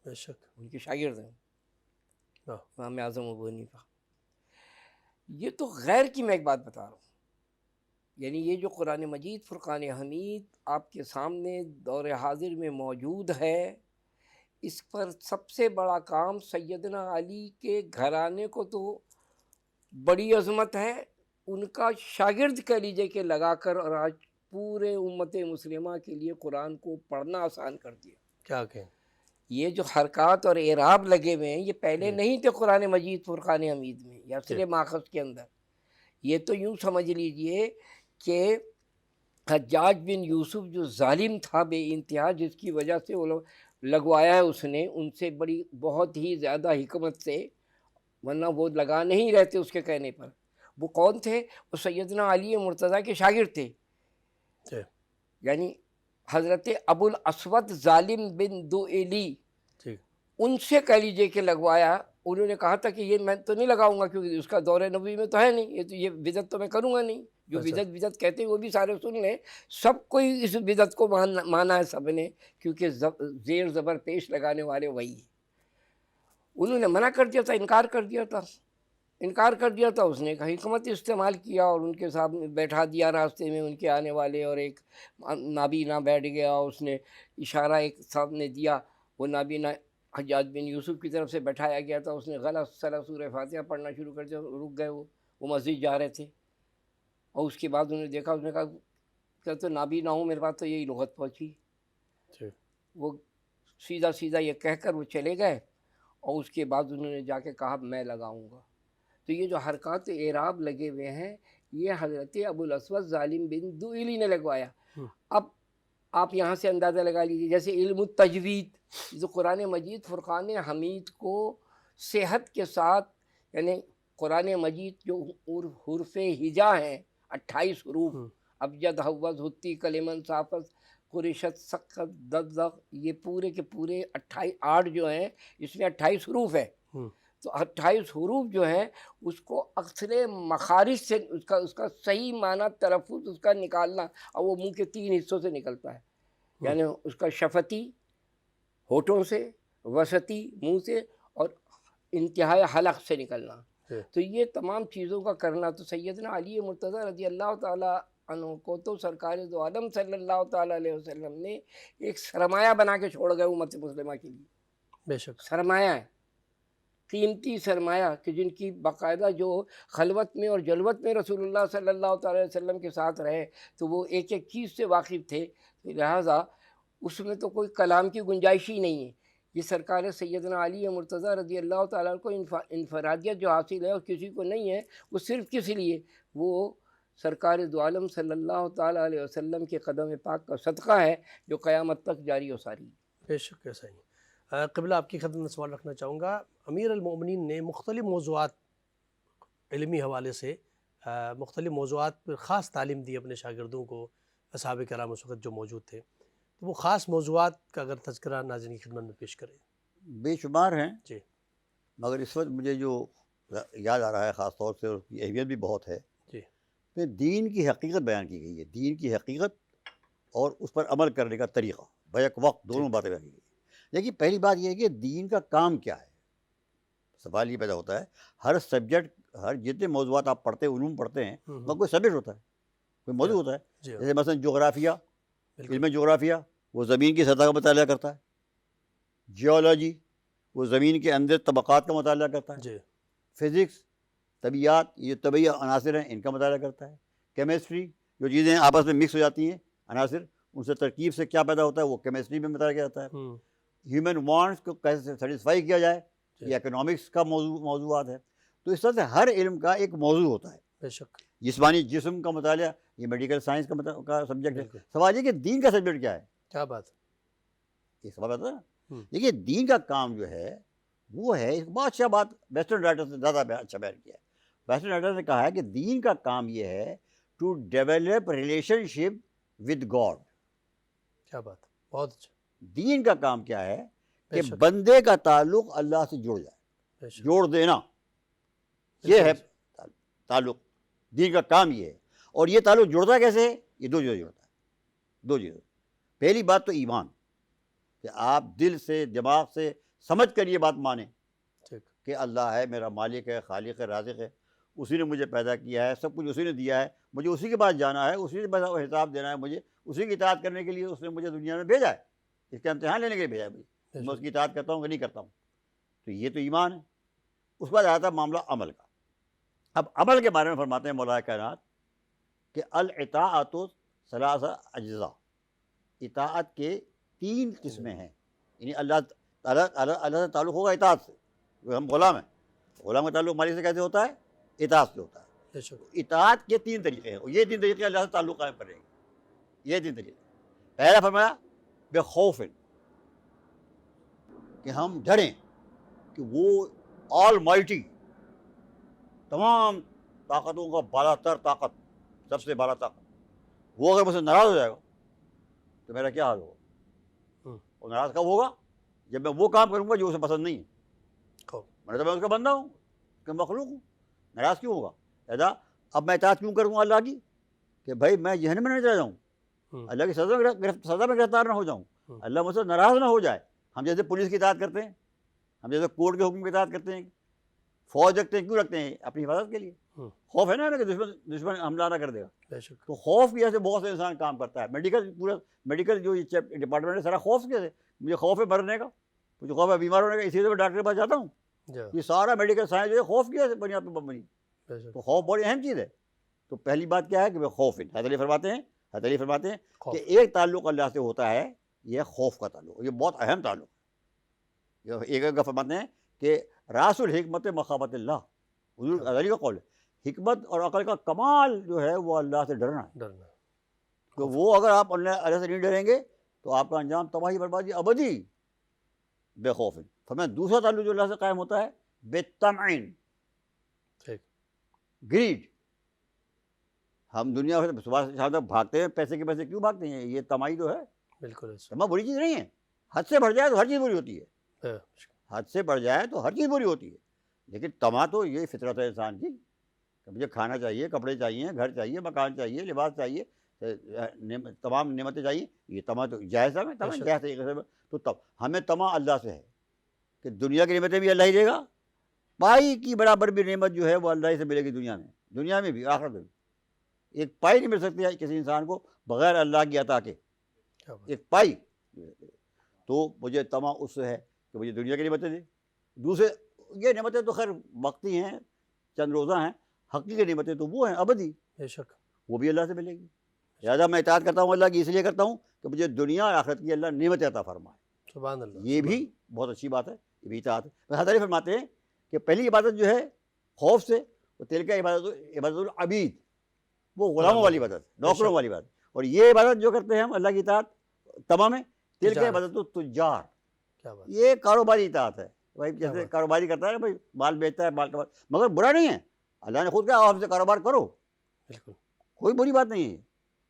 بے شک، ان کے شاگرد ہیں واہ، امام اعظم ابو حنیفہ۔ یہ تو غیر کی میں ایک بات بتا رہا ہوں، یعنی یہ جو قرآن مجید فرقان حمید آپ کے سامنے دور حاضر میں موجود ہے، اس پر سب سے بڑا کام سیدنا علی کے گھرانے کو تو بڑی عظمت ہے، ان کا شاگرد کہہ لیجیے کہ لگا کر، اور آج پورے امت مسلمہ کے لیے قرآن کو پڑھنا آسان کر دیا۔ کیا کہیں، یہ جو حرکات اور اعراب لگے ہوئے ہیں یہ پہلے جی نہیں تھے قرآن مجید فرقان حمید میں یا جی سر ماخذ کے اندر۔ یہ تو یوں سمجھ لیجئے کہ حجاج بن یوسف جو ظالم تھا بے انتہا، جس کی وجہ سے وہ لگوایا ہے اس نے ان سے بڑی بہت ہی زیادہ حکمت سے، ورنہ وہ لگا نہیں رہتے اس کے کہنے پر۔ وہ کون تھے؟ وہ سیدنا علی مرتضیٰ کے شاگرد تھے، جی یعنی حضرت ابو الاسود ظالم بن دوئلی، ٹھیک، ان سے کہہ لیجئے کہ لگوایا۔ انہوں نے کہا تھا کہ یہ میں تو نہیں لگاؤں گا کیونکہ اس کا دور نبوی میں تو ہے نہیں، یہ بدعت تو میں کروں گا نہیں۔ جو اچھا، بدعت کہتے ہیں وہ بھی سارے سن لیں، سب کوئی اس بدعت کو مانا ہے سب نے، کیونکہ زیر زبر پیش لگانے والے وہی ہیں۔ انہوں نے منع کر دیا تھا، انکار کر دیا تھا، اس نے ایک حکمت استعمال کیا اور ان کے سامنے بیٹھا دیا راستے میں ان کے آنے والے، اور ایک نابینا بیٹھ گیا، اس نے اشارہ ایک سامنے دیا، وہ نابینا حجاج بن یوسف کی طرف سے بیٹھایا گیا تھا، اس نے غلط سورہ فاتحہ پڑھنا شروع کر دیا، رک گئے، وہ مسجد جا رہے تھے، اور اس کے بعد انہوں نے دیکھا، اس نے کہا کہ تو نابینا ہوں، میرے پاس تو یہی لغت پہنچی۔ ٹھیک، وہ سیدھا یہ کہہ کر وہ چلے گئے، اور اس کے بعد انہوں نے جا کے کہا میں لگاؤں گا. تو یہ جو حرکات اعراب لگے ہوئے ہیں یہ حضرت ابو الاسود ظالم بن دوئلی نے لگوایا. اب آپ یہاں سے اندازہ لگا لیجیے، جیسے علم التجوید جو قرآن مجید فرقان حمید کو صحت کے ساتھ، یعنی قرآن مجید جو حروف ہجا ہیں 28 حروف، ابجد حوض حتی کلمن صافت قریشت سقط دغ، یہ پورے کے پورے 8 جو ہیں اس میں 28 حروف ہیں. تو 28 حروف جو ہیں اس کو اکثر مخارج سے اس کا صحیح معنی تلفظ اس کا نکالنا، اور وہ منہ کے 3 حصوں سے نکلتا ہے، یعنی اس کا شفتی ہونٹوں سے، وسطی منہ سے، اور انتہائی حلق سے نکلنا. تو یہ تمام چیزوں کا کرنا تو سیدنا علی مرتضیٰ رضی اللہ تعالیٰ عنہ کو تو سرکار دو عالم صلی اللہ تعالیٰ علیہ وسلم نے ایک سرمایہ بنا کے چھوڑ گئے امت مسلمہ کے لیے. بے شک سرمایہ ہے، قیمتی سرمایہ، کہ جن کی باقاعدہ جو خلوت میں اور جلوت میں رسول اللہ صلی اللہ تعالیٰ علیہ وسلم کے ساتھ رہے تو وہ ایک ایک چیز سے واقف تھے، لہٰذا اس میں تو کوئی کلام کی گنجائش ہی نہیں ہے. یہ سرکار سیدنا علی مرتضیٰ رضی اللہ تعالیٰ کو انفرادیت جو حاصل ہے اور کسی کو نہیں ہے، وہ صرف کس لیے؟ وہ سرکار دو عالم صلی اللہ تعالیٰ علیہ وسلم کے قدم پاک کا صدقہ ہے جو قیامت تک جاری و ساری. بے شک ایسا ہی. قبلہ آپ کی خدمت میں سوال رکھنا چاہوں گا. امیر المومنین نے مختلف موضوعات علمی حوالے سے مختلف موضوعات پر خاص تعلیم دی اپنے شاگردوں کو، اصحاب کرام اس وقت جو موجود تھے، تو وہ خاص موضوعات کا اگر تذکرہ ناظرین کی خدمت میں پیش کریں. بے شمار ہیں جی. مگر اس وقت مجھے جو یاد آ رہا ہے خاص طور سے، اور اس کی اہمیت بھی بہت ہے، جی. کہ دین کی حقیقت بیان کی گئی ہے، دین کی حقیقت اور اس پر عمل کرنے کا طریقہ بیک وقت دونوں باتیں بیان کی گئی. دیکھیے پہلی بات یہ ہے کہ دین کا کام کیا ہے. سوال یہ پیدا ہوتا ہے، ہر سبجیکٹ، ہر جتنے موضوعات آپ پڑھتے ہیں، علوم پڑھتے ہیں، وہ کوئی سبجیکٹ ہوتا ہے، کوئی موضوع ہوتا ہے. جیسے مثلا جغرافیہ، علم جغرافیہ وہ زمین کی سطح کا مطالعہ کرتا ہے. جیولوجی وہ زمین کے اندر طبقات کا مطالعہ کرتا ہے. جی. فزکس طبیعیات، یہ طبعی عناصر ہیں، ان کا مطالعہ کرتا ہے. کیمسٹری جو چیزیں آپس میں مکس ہو جاتی ہیں عناصر، ان سے ترکیب سے کیا پیدا ہوتا ہے وہ کیمسٹری میں مطالعہ کیا جاتا ہے. ہیومن وانٹس کو کیسے سیٹسفائی کیا جائے، یہ اکنامکس کا موضوعات ہے. تو اس طرح سے ہر علم کا ایک موضوع ہوتا ہے. بے شک. جسمانی جسم کا مطالعہ یہ میڈیکل سائنس کا سبجیکٹ ہے. سوال یہ کہ دین کا سبجیکٹ کیا ہے. کیا بات، یہ سوال آتا ہے نا. دیکھیے دین کا کام جو ہے وہ ہے، ایک بہت اچھا بات ویسٹرن رائٹر سے زیادہ اچھا بیان کیا ہے. ویسٹرن رائٹر نے کہا ہے کہ دین کا کام یہ ہے to develop relationship with God. کیا بات، بہت اچھا. دین کا کام کیا ہے کہ بندے کا تعلق اللہ سے جڑ جائے، جوڑ دینا، یہ ہے تعلق. دین کا کام یہ ہے. اور یہ تعلق جڑتا کیسے ہے؟ یہ دو چیزیں جڑتا ہے. دو چیزیں. پہلی بات تو ایمان، کہ آپ دل سے دماغ سے سمجھ کر یہ بات مانیں کہ اللہ ہے، میرا مالک ہے، خالق ہے، رازق ہے، اسی نے مجھے پیدا کیا ہے، سب کچھ اسی نے دیا ہے، مجھے اسی کے پاس جانا ہے، اسی کے پاس حساب دینا ہے، مجھے اسی کی اطاعت کرنے کے لیے اس نے مجھے دنیا میں بھیجا ہے، اس کا امتحان لینے کے لیے بھیجا ہے مجھے. میں اس کی اطاعت کرتا ہوں کہ نہیں کرتا ہوں. تو یہ تو ایمان ہے. اس کے بعد آتا ہے معاملہ عمل کا. اب عمل کے بارے میں فرماتے ہیں مولا کائنات کہ الاطاعت ثلاث اجزاء، اطاعت کے 3 قسمیں ہیں. یعنی اللہ سے تعلق ہوگا اطاعت سے. ہم غلام ہیں، غلام کا تعلق مالک سے کیسے ہوتا ہے؟ اطاعت سے ہوتا ہے. اطاعت کے 3 طریقے ہیں، اور یہ 3 طریقے اللہ سے تعلق قائم کریں گے. یہ 3 طریقے. پہلا فرمایا بے خوف، کہ ہم ڈریں کہ وہ آل مائٹی، تمام طاقتوں کا بالا تر طاقت، سب سے بالا طاقت، وہ اگر مجھ سے ناراض ہو جائے گا تو میرا کیا حال ہوگا؟ وہ ناراض کب ہوگا؟ جب میں وہ کام کروں گا جو اسے پسند نہیں ہے. میں اس کا بندہ ہوں، اس کا مخلوق ہوں. ناراض کیوں ہوگا؟ لہٰذا اب میں اطاعت کیوں کروں گا اللہ کی؟ کہ بھائی میں جہنم میں نہ چلا جاؤں، اللہ کی سزا میں گرفتار نہ ہو جاؤں، اللہ مجھ سے ناراض نہ ہو جائے. ہم جیسے پولیس کی اطاعت کرتے ہیں، ہم جیسے کورٹ کے حکم کی اطاعت کرتے ہیں، فوج رکھتے ہیں، کیوں رکھتے ہیں؟ اپنی حفاظت کے لیے. خوف ہے نا کہ دشمن حملہ نہ کر دے گا. تو خوف کی وجہ سے بہت سے انسان کام کرتا ہے. میڈیکل جو ڈپارٹمنٹ ہے سارا خوف کے، مجھے خوف ہے مرنے کا، مجھے خوف ہے بیمار ہونے کا، اسی لیے میں ڈاکٹر کے پاس جاتا ہوں. یہ سارا میڈیکل سائنس جو ہے خوف کی وجہ سے بنیاد پہ بنی. تو خوف بڑی اہم چیز ہے. تو پہلی بات کیا ہے کہ وہ خوف ہے. حضرت علی فرماتے ہیں کہ ایک تعلق اللہ سے ہوتا ہے، یہ خوف کا تعلق، یہ بہت اہم تعلق ہے. ایک فرماتے ہیں کہ راس الحکمت مخافت اللہ، حضور غزالی کا قول ہے، حکمت اور عقل کا کمال جو ہے وہ اللہ سے ڈرنا ہے. ڈرنا. تو وہ اگر آپ اللہ سے نہیں ڈریں گے تو آپ کا انجام تباہی بربادی ابدی بے خوف ہے. فرمایا دوسرا تعلق جو اللہ سے قائم ہوتا ہے بے طمعین، ٹھیک. گریڈ. ہم دنیا سے صبح شام تک بھاگتے ہیں، پیسے کے پیسے کیوں بھاگتے ہیں؟ یہ تمائی تو ہے. بالکل ایسا. تما بری چیز نہیں ہے، حد سے بڑھ جائے تو ہر چیز بری ہوتی ہے، ہاں، حد سے بڑھ جائے تو ہر چیز بری ہوتی ہے. لیکن تما تو یہ فطرت ہے انسان کی کہ مجھے کھانا چاہیے، کپڑے چاہیے، گھر چاہیے، مکان چاہیے، لباس چاہیے، تمام نعمتیں چاہیے. یہ تما تو جائز ہے، تما بے شک. جائز طریقے سے. تو تب ہمیں تما اللہ سے ہے کہ دنیا کی نعمتیں بھی اللہ ہی دے گا، پائی کی برابر بھی نعمت جو ہے وہ اللہ ہی سے ملے گی دنیا میں بھی آخرت میں بھی. ایک پائی نہیں مل سکتی ہے کسی انسان کو بغیر اللہ کی عطا کے، کیا بات. ایک پائی. تو مجھے تما اس سے ہے کہ مجھے دنیا کی نعمتیں دے. دوسرے یہ نعمتیں تو خیر وقتی ہیں، چند روزہ ہیں. حقیقی نعمتیں تو وہ ہیں ابدی، بے شک. وہ بھی اللہ سے ملے گی. لہٰذا میں اطاعت کرتا ہوں اللہ کی اس لیے کرتا ہوں کہ مجھے دنیا اور آخرت کی اللہ نعمت عطا فرمائے. سبحان اللہ. یہ بھی بہت اچھی بات ہے، یہ بھی اطاعت ہے. حضرت علی فرماتے ہیں کہ پہلی عبادت جو ہے خوف سے، وہ تلک عبادت العبید، وہ غلاموں والی عبادت، نوکروں والی عبادت. اور یہ عبادت جو کرتے ہیں ہم اللہ کی اطاعت تمام ہے، تلک عبادت التجار، کیا بات. یہ کاروباری اطاعت ہے. بھائی جیسے کاروباری کرتا ہے، بھائی مال بیچتا ہے، مال کا مگر برا نہیں ہے. اللہ نے خود کہا آپ سے کاروبار کرو، بالکل. کوئی بری بات نہیں ہے.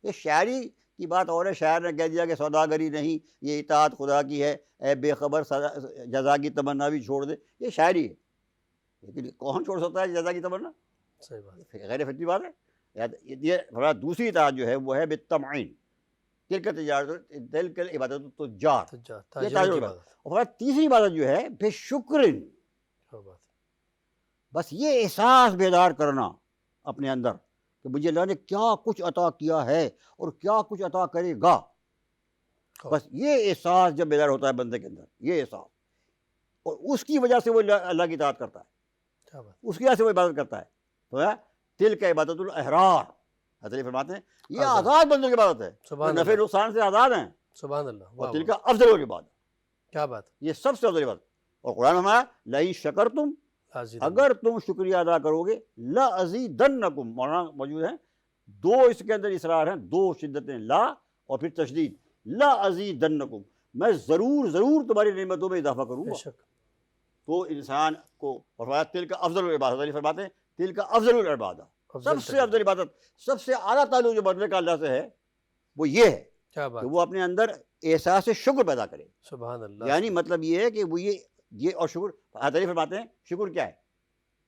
یہ شاعری کی بات اور ہے، شاعر نے کہہ دیا کہ سوداگری نہیں، یہ اطاعت خدا کی ہے، اے بے خبر جزا کی تمنا بھی چھوڑ دے. یہ شاعری ہے، لیکن کون چھوڑ سکتا ہے جزا کی تمنا؟ صحیح بات. غیر فطری بات ہے. یہ دوسری اطاعت جو ہے وہ ہے بالطمعین، تلک تجارت، تلک عبادت التجار، تجار، یہ تاجروں تاجر کی کی عبادت. اور تیسری عبادت جو ہے بے شکرن، کیا بات. بس یہ احساس بیدار کرنا اپنے اندر کہ مجھے اللہ نے کیا کچھ عطا کیا ہے اور کیا کچھ عطا کرے گا. بس یہ احساس جب بیدار ہوتا ہے بندے کے اندر، یہ احساس، اور اس کی وجہ سے وہ اللہ کی اطاعت کرتا ہے، کیا بات. اس کی وجہ سے وہ عبادت کرتا ہے. تو تلک عبادت الاحرار، حضرت فرماتے ہیں یہ آزاد بندوں کی عبادت ہے، سبحان نفع اللہ. نقصان سے آزاد ہیں. سبحان اللہ. اور واہ تلک واہ. افضل العبادت، کیا بات. یہ سب سے افضل عبادت. اور قرآن میں ہمارا لئن شکرتم، عزیز. اگر تم شکریہ ادا کرو گے، لازیدنکم، مولانا موجود ہیں، دو اس کے اندر اصرار ہیں، دو شدتیں، لا اور پھر تشدید، لازیدنکم، میں ضرور تمہاری نعمتوں میں اضافہ کروں بے گا. شک. تو انسان کو فرمایا تلک افضل العبادت، علی فرماتے ہیں تلک افضل العبادہ، سب سے افضل عبادت، سب سے اعلیٰ تعلق جو بندے کا اللہ سے ہے وہ یہ ہے کیا بات. کہ وہ اپنے اندر احساس شکر پیدا کرے. سبحان اللہ. یعنی مطلب یہ ہے کہ وہ یہ اور شکر، حضرت فرماتے ہیں شکر کیا ہے،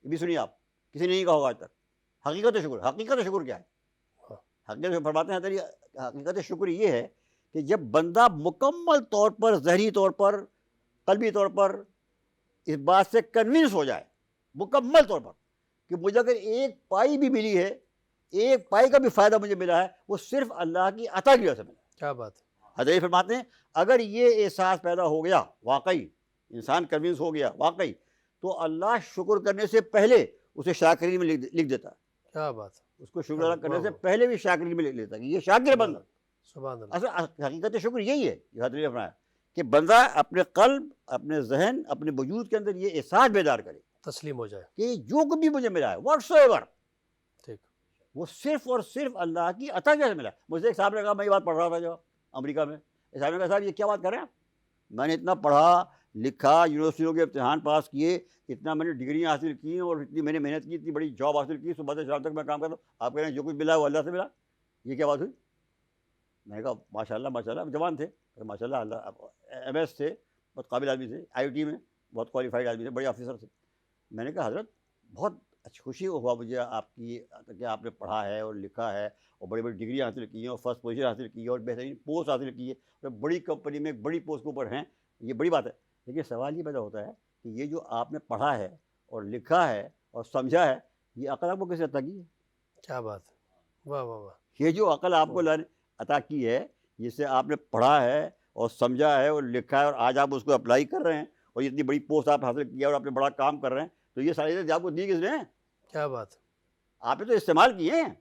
یہ بھی سنیے آپ، کسی نے نہیں کہا ہوگا آج تک. حقیقت شکر کیا ہے؟ حقیقت فرماتے ہیں حقیقت شکر یہ ہے کہ جب بندہ مکمل طور پر، ذہنی طور پر، قلبی طور پر اس بات سے کنونس ہو جائے مکمل طور پر کہ مجھے اگر ایک پائی بھی ملی ہے، ایک پائی کا بھی فائدہ مجھے ملا ہے، وہ صرف اللہ کی عطا کی وجہ سے ملا. کیا بات. حضرت فرماتے ہیں اگر یہ احساس پیدا ہو گیا، واقعی انسان کنونس ہو گیا واقعی، تو اللہ شکر کرنے سے پہلے اسے شاکرین میں لکھ دیتا ہے. کیا بات. اس کو شکر ادا کرنے سے پہلے بھی شاکرین میں لکھ لیتا ہے کہ یہ شاکر بندہ. سبحان اللہ. اصل حقیقت شکر یہی ہے جو حضرت نے فرمایا کہ بندہ اپنے قلب، اپنے ذہن، اپنے وجود کے اندر یہ احساس بیدار کرے تسلیم ہو جائے کہ جو کچھ بھی مجھے ملا ہے واٹس ایور، ٹھیک، وہ صرف اور صرف اللہ کی عطا کیسے ملا. مجھے ایک صاحب نے کہا، میں یہ بات پڑھ رہا تھا جب امریکہ میں، ایک صاحب نے کہا صاحب یہ کیا بات کر رہے ہیں آپ، میں نے اتنا پڑھا لکھا، یونیورسٹیوں کے امتحان پاس کیے، اتنا میں نے ڈگریاں حاصل کی اور اتنی میں نے محنت کی، اتنی بڑی جاب حاصل کی، صبح سے شام تک میں کام کرتا ہوں، آپ کہہ رہے ہیں جو کچھ ملا وہ اللہ سے ملا، یہ کیا بات ہوئی. میں نے کہا ماشاء اللہ، جوان تھے ماشاء اللہ، ایم ایس تھے، بہت قابل آدمی تھے، آئی ٹی میں بہت کوالیفائڈ آدمی تھے، بڑے آفیسر تھے. میں نے کہا حضرت بہت اچھی خوشی ہوا مجھے آپ کی کہ آپ نے پڑھا ہے اور لکھا ہے اور بڑی بڑی ڈگریاں حاصل کی ہیں اور فرسٹ پوزیشن حاصل کی ہے اور بہترین پوسٹ حاصل کی ہے اور بڑی کمپنی میں ایک بڑی پوسٹ کے اوپر ہیں، یہ بڑی بات ہے. لیکن سوال یہ پیدا ہوتا ہے کہ یہ جو آپ نے پڑھا ہے اور لکھا ہے اور سمجھا ہے، یہ عقل آپ کو کیسے عطا کی ہے؟ کیا بات. واہ واہ واہ. یہ جو عقل آپ کو اللہ نے عطا کی ہے، جس سے آپ نے پڑھا ہے اور سمجھا ہے اور لکھا ہے اور آج آپ اس کو اپلائی کر رہے ہیں اور اتنی بڑی پوسٹ آپ حاصل کیا اور آپ نے بڑا کام کر رہے ہیں، تو یہ ساری چیزیں آپ کو دی کس نے؟ کیا بات. آپ نے تو استعمال کیے ہیں،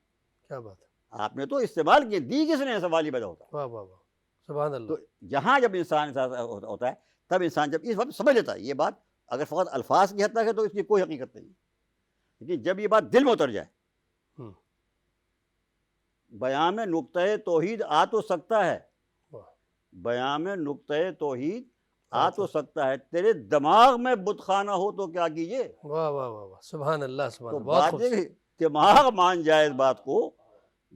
کیا بات. آپ نے تو استعمال کیے، دی کس نے؟ سوال ہی پیدا ہوتا ہے. واہ واہ واہ. سبحان تو اللہ. یہاں جب انسان ہوتا ہے تب انسان جب اس وقت سمجھ لیتا ہے یہ بات اگر فقط الفاظ کی حد تک ہے تو اس کی کوئی حقیقت نہیں، لیکن جب یہ بات دل میں اتر جائے، ہوں، بیان میں نقطۂ توحید آ تو سکتا ہے، واہ، بیان میں نقطۂ توحید آ ہاں تو سکتا ہے، تیرے دماغ میں بت خانہ ہو تو کیا کیجیے. واہ واہ واہ واہ، سبحان اللہ سبحان تو اللہ، بہت بات یہ خوبصورت، کہ دماغ مان جائے اس بات کو،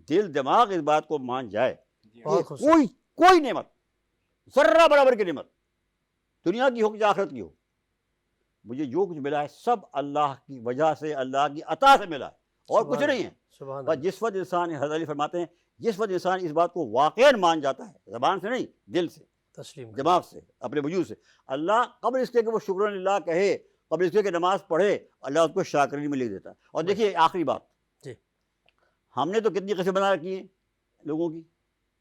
دل دماغ اس بات کو مان جائے کہ بہت خوبصورت، کوئی نعمت، ذرہ برابر کی نعمت، دنیا کی ہو یا آخرت کی ہو، مجھے جو کچھ ملا ہے سب اللہ کی وجہ سے، اللہ کی عطا سے ملا ہے، اور کچھ سبحان نہیں ہے. سبحان بس اللہ، جس وقت انسان، حضرت علی فرماتے ہیں، جس وقت انسان اس بات کو واقعاً مان جاتا ہے، زبان سے نہیں، دل سے، تسلیم کریں، دماغ سے، اپنے وجود سے، اللہ قبل اس کے کہ وہ شکر اللہ کہے، قبل اس کے کہ نماز پڑھے، اللہ اس کو شاکرین میں لکھ دیتا ہے. اور دیکھیے آخری بات، جی، ہم نے تو کتنی قسمیں بنا رکھی ہیں لوگوں کی،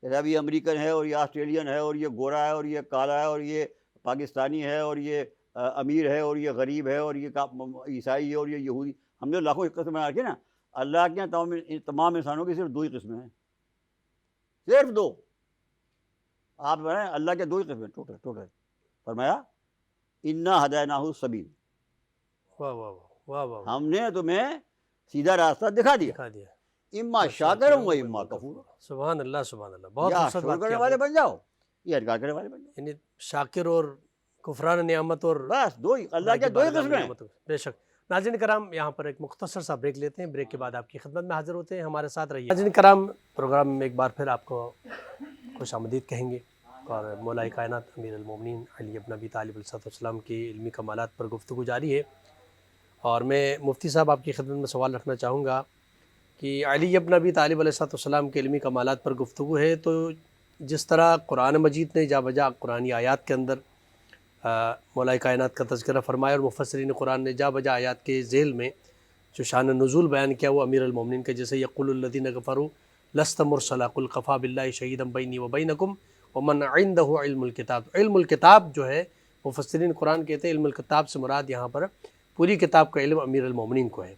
کہ اب یہ امریکن ہے اور یہ آسٹریلین ہے اور یہ گورا ہے اور یہ کالا ہے اور یہ پاکستانی ہے اور یہ امیر ہے اور یہ غریب ہے اور یہ عیسائی ہے اور یہ یہودی. ہم نے لاکھوں قسمیں بنا رکھی نا. اللہ کے یہاں تمام انسانوں کی صرف 2 ہی قسمیں ہیں، صرف 2. آپ بتائیں اللہ کے 2 ہی قسمیں ٹوٹل. فرمایا انا ہدیناہ السبیل، واہ واہ واہ واہ واہ، ہم نے تمہیں سیدھا راستہ دکھا دیا، دکھا دیا، اما شاکر و اما کفور، سبحان اللہ سبحان اللہ، بہت یا خوبصورت شکر بات کرنے کی آپ والے نے، بن جاؤ یا انکار کرنے والے بن جاؤ. یعنی شاکر اور کفران نعمت اور بس 2 ہی، اللہ خدا کے کی 2 ہی بارگاہ میں قسمیں ہیں. نعمت، بے شک. ناظرین کرام، یہاں پر ایک مختصر سا بریک لیتے ہیں، بریک کے بعد آپ کی خدمت میں حاضر ہوتے ہیں، ہمارے ساتھ رہیے. ناظرین کرام، پروگرام میں ایک بار پھر آپ کو خوش آمدید کہیں گے، اور مولا کائنات امیر المومنین علی بن ابی طالب علیہ السلام کی علمی کمالات پر گفتگو جاری ہے. اور میں مفتی صاحب آپ کی خدمت میں سوال رکھنا چاہوں گا کہ علی بن ابی طالب علیہ السلام کے علمی کمالات پر گفتگو ہے، تو جس طرح قرآن مجید نے جا بجا قرآنی آیات کے اندر مولا کائنات کا تذکرہ فرمایا، اور مفسرین قرآن نے جا بجا آیات کے ذیل میں جو شان نزول بیان کیا وہ امیر المومنین کے، جیسے یقول الذین کفروا لست مرسلا قل کفی باللہ شہیدا بینی و بینکم ومن عندہ علم الکتاب. علم الکتاب جو ہے، مفسرین قرآن کہتے ہیں علم الکتاب سے مراد یہاں پر پوری کتاب کا علم امیر المومنین کو ہے.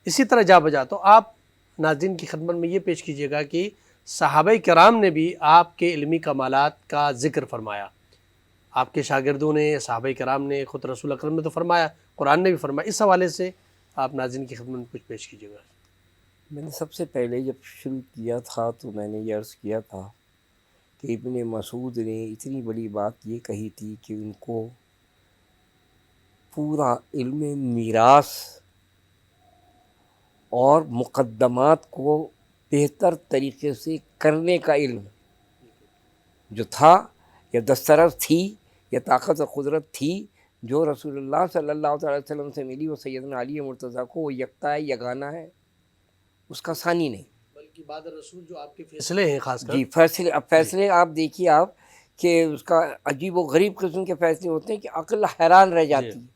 اسی طرح جا بجا تو آپ ناظرین کی خدمت میں یہ پیش کیجیے گا کہ صحابہ کرام نے بھی آپ کے علمی کمالات کا ذکر فرمایا، آپ کے شاگردوں نے، صحابہ کرام نے، خود رسول اکرم نے تو فرمایا، قرآن نے بھی فرمایا. اس حوالے سے آپ ناظرین کی خدمت میں کچھ پیش کیجیے گا. میں نے سب سے پہلے جب شروع کیا تھا تو میں نے یہ عرض کیا تھا کہ ابن مسعود نے اتنی بڑی بات یہ کہی تھی کہ ان کو پورا علم میراث اور مقدمات کو بہتر طریقے سے کرنے کا علم جو تھا، یا دسترس تھی، یا طاقت و قدرت تھی جو رسول اللہ صلی اللہ تعالی وسلم سے ملی، وہ سیدنا علی مرتضیٰ کو وہ یکتا ہے، یگانہ ہے، اس کا ثانی نہیں. بلکہ بعد رسول جو آپ کے فیصلے ہیں خاص کر، جی فیصلے، اب فیصلے آپ دیکھیے آپ کہ اس کا عجیب و غریب قسم کے فیصلے ہوتے ہیں کہ عقل حیران رہ جاتی ہے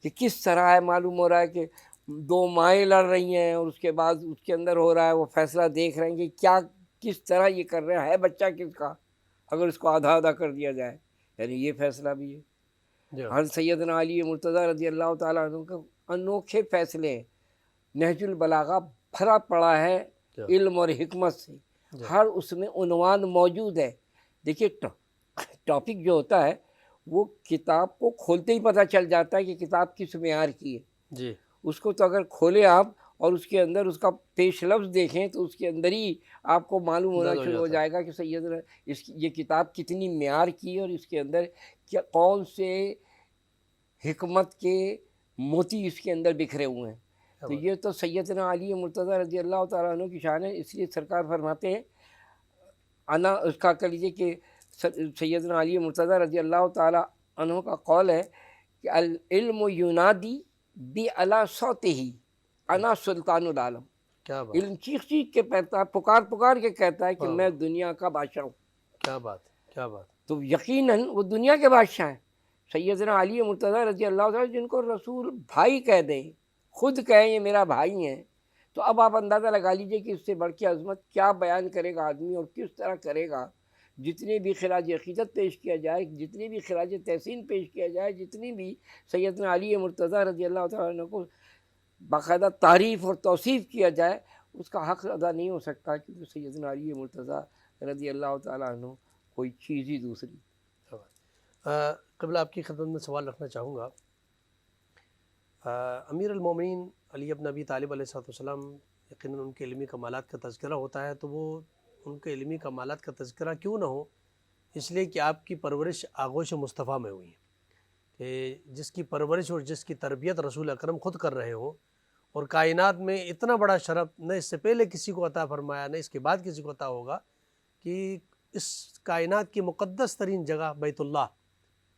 کہ کس طرح ہے. معلوم ہو رہا ہے کہ 2 مائیں لڑ رہی ہیں اور اس کے بعد اس کے اندر ہو رہا ہے، وہ فیصلہ دیکھ رہے ہیں کہ کیا کس طرح یہ کر رہے ہیں بچہ کس کا، اگر اس کو آدھا آدھا کر دیا جائے. یعنی یہ فیصلہ بھی ہے. حضرت سیدنا علی مرتضیٰ رضی اللہ تعالیٰ عنہ کے انوکھے فیصلے ہیں. نہج البلاغہ بھرا پڑا ہے علم اور حکمت سے، ہر اس میں عنوان موجود ہے. دیکھیے ٹاپک جو ہوتا ہے وہ کتاب کو کھولتے ہی پتہ چل جاتا ہے کہ کتاب کس معیار کی ہے. جی، اس کو تو اگر کھولیں آپ اور اس کے اندر اس کا پیش لفظ دیکھیں تو اس کے اندر ہی آپ کو معلوم ہونا شروع ہو جائے گا کہ سیدنا یہ کتاب کتنی معیار کی ہے اور اس کے اندر کیا کون سے حکمت کے موتی اس کے اندر بکھرے ہوئے ہیں. تو یہ تو سیدنا علی مرتضیٰ رضی اللہ تعالیٰ عنہ کی شان ہے. اس لیے سرکار فرماتے ہیں انا، اس کا کہہ لیجیے کہ سیدنا علی مرتضیٰ رضی اللہ تعالیٰ عنہ کا قول ہے کہ العلم ینادی بعلی صوتہ انا سلطان العالم. کیا بات، علم چیخ چیخ کے کہتا ہے، پکار پکار کے کہتا ہے کہ میں دنیا کا بادشاہ ہوں. کیا بات، کیا بات. تو یقیناً وہ دنیا کے بادشاہ ہیں. سیدنا علی مرتضیٰ رضی اللہ تعالیٰ جن کو رسول بھائی کہہ دیں، خود کہیں یہ میرا بھائی ہیں، تو اب آپ اندازہ لگا لیجئے کہ اس سے بڑھ کے عظمت کیا بیان کرے گا آدمی اور کس طرح کرے گا. جتنے بھی خراج عقیدت پیش کیا جائے، جتنے بھی خراج تحسین پیش کیا جائے، جتنی بھی سیدنا علی مرتضیٰ رضی اللہ تعالیٰ عنہ کو باقاعدہ تعریف اور توصیف کیا جائے، اس کا حق ادا نہیں ہو سکتا، کیونکہ سیدنا علی مرتضیٰ رضی اللہ تعالیٰ عنہ کوئی چیز ہی دوسری. قبل آپ کی خدمت میں سوال رکھنا چاہوں گا امیر المومنین علی بن ابی طالب علیہ السلام، یقیناً ان کے علمی کمالات کا تذکرہ ہوتا ہے، تو وہ ان کے علمی کمالات کا تذکرہ کیوں نہ ہو، اس لیے کہ آپ کی پرورش آغوش مصطفیٰ میں ہوئی ہے، کہ جس کی پرورش اور جس کی تربیت رسول اکرم خود کر رہے ہوں، اور کائنات میں اتنا بڑا شرف نہ اس سے پہلے کسی کو عطا فرمایا نہ اس کے بعد کسی کو عطا ہوگا، کہ اس کائنات کی مقدس ترین جگہ بیت اللہ،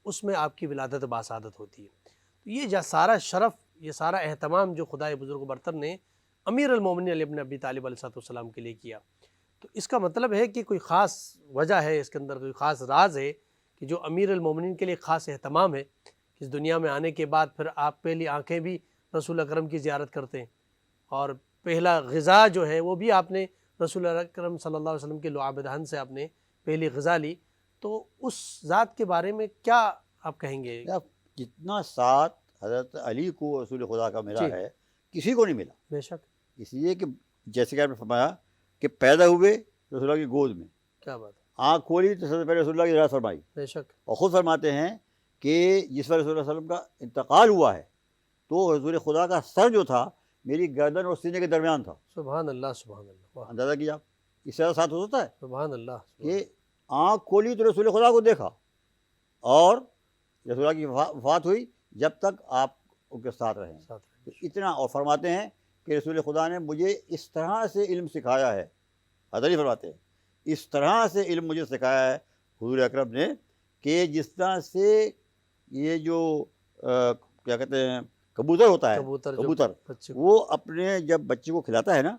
اس میں آپ کی ولادت باسعادت ہوتی ہے۔ تو یہ سارا شرف، یہ سارا اہتمام جو خدائے بزرگ برتر نے امیر المومنین علی بن ابی طالب علیہ السلام کے لیے کیا، تو اس کا مطلب ہے کہ کوئی خاص وجہ ہے، اس کے اندر کوئی خاص راز ہے کہ جو امیر المومنین کے لیے خاص اہتمام ہے۔ اس دنیا میں آنے کے بعد پھر آپ پہلی آنکھیں بھی رسول اکرم کی زیارت کرتے ہیں، اور پہلا غذا جو ہے وہ بھی آپ نے رسول اکرم صلی اللہ علیہ وسلم کے لعاب دہن سے آپ نے پہلی غذا لی۔ تو اس ذات کے بارے میں کیا آپ کہیں گے؟ جتنا ساتھ حضرت علی کو رسول خدا کا ملا جی ہے کسی کو نہیں ملا، بے شک، اس لیے کہ جیسے کہ آپ نے فرمایا کہ پیدا ہوئے رسول اللہ کی گود میں، کیا بات ہے، آنکھ کھولی تو سب سے پہلے رسول اللہ کی رات فرمائی، بے شک، اور خود فرماتے ہیں کہ جس پر رسول اللہ صلی اللہ علیہ وسلم کا انتقال ہوا ہے تو رسول خدا کا سر جو تھا میری گردن اور سینے کے درمیان تھا۔ سبحان اللہ، سبحان اللہ، واہ، اندازہ کیا آپ، اس سے ساتھ ہو سکتا ہے سبحان اللہ، کہ آنکھ کھولی تو رسول خدا کو دیکھا، اور رسول اللہ کی وفات ہوئی جب تک آپ ان کے ساتھ رہیں، ساتھ تو اتنا۔ اور فرماتے ہیں کہ رسول خدا نے مجھے اس طرح سے علم سکھایا ہے، حضرت علی فرماتے ہیں اس طرح سے علم مجھے سکھایا ہے حضور اکرم نے، کہ جس طرح سے یہ جو کیا کہتے ہیں کبوتر ہوتا ہے، کبوتر جو کبوتر بچے کو، وہ اپنے جب بچے کو کھلاتا ہے نا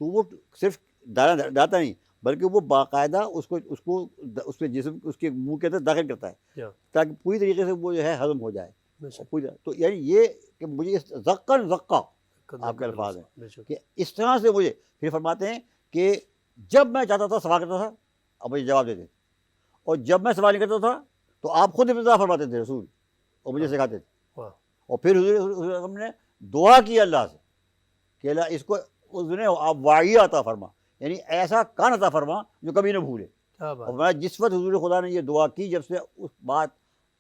تو وہ صرف دانا ڈالتا نہیں بلکہ وہ باقاعدہ اس کو اس کے جسم اس کے منہ کے اندر داخل کرتا ہے کیا، تاکہ پوری طریقے سے وہ جو ہے ہضم ہو جائے بے شک، پوری طرح۔ تو یعنی یہ کہ مجھے زقن زقہ آپ کے الفاظ ہیں بے شک، کہ اس طرح سے مجھے، پھر فرماتے ہیں کہ جب میں چاہتا تھا سوال کرتا تھا اب مجھے جواب دیتے، اور جب میں سوال نہیں کرتا تھا تو آپ خود ابتدا فرماتے تھے رسول، اور مجھے سکھاتے تھے۔ واہ، اور پھر حضور ہم نے دعا کی اللہ سے کہ اللہ اس کو اس نے آپ واعی عطا فرما، یعنی ایسا کان عطا فرما جو کبھی نہ بھولے۔ کیا بات، اور میں جس وقت حضور خدا نے یہ دعا کی، جب سے اس بات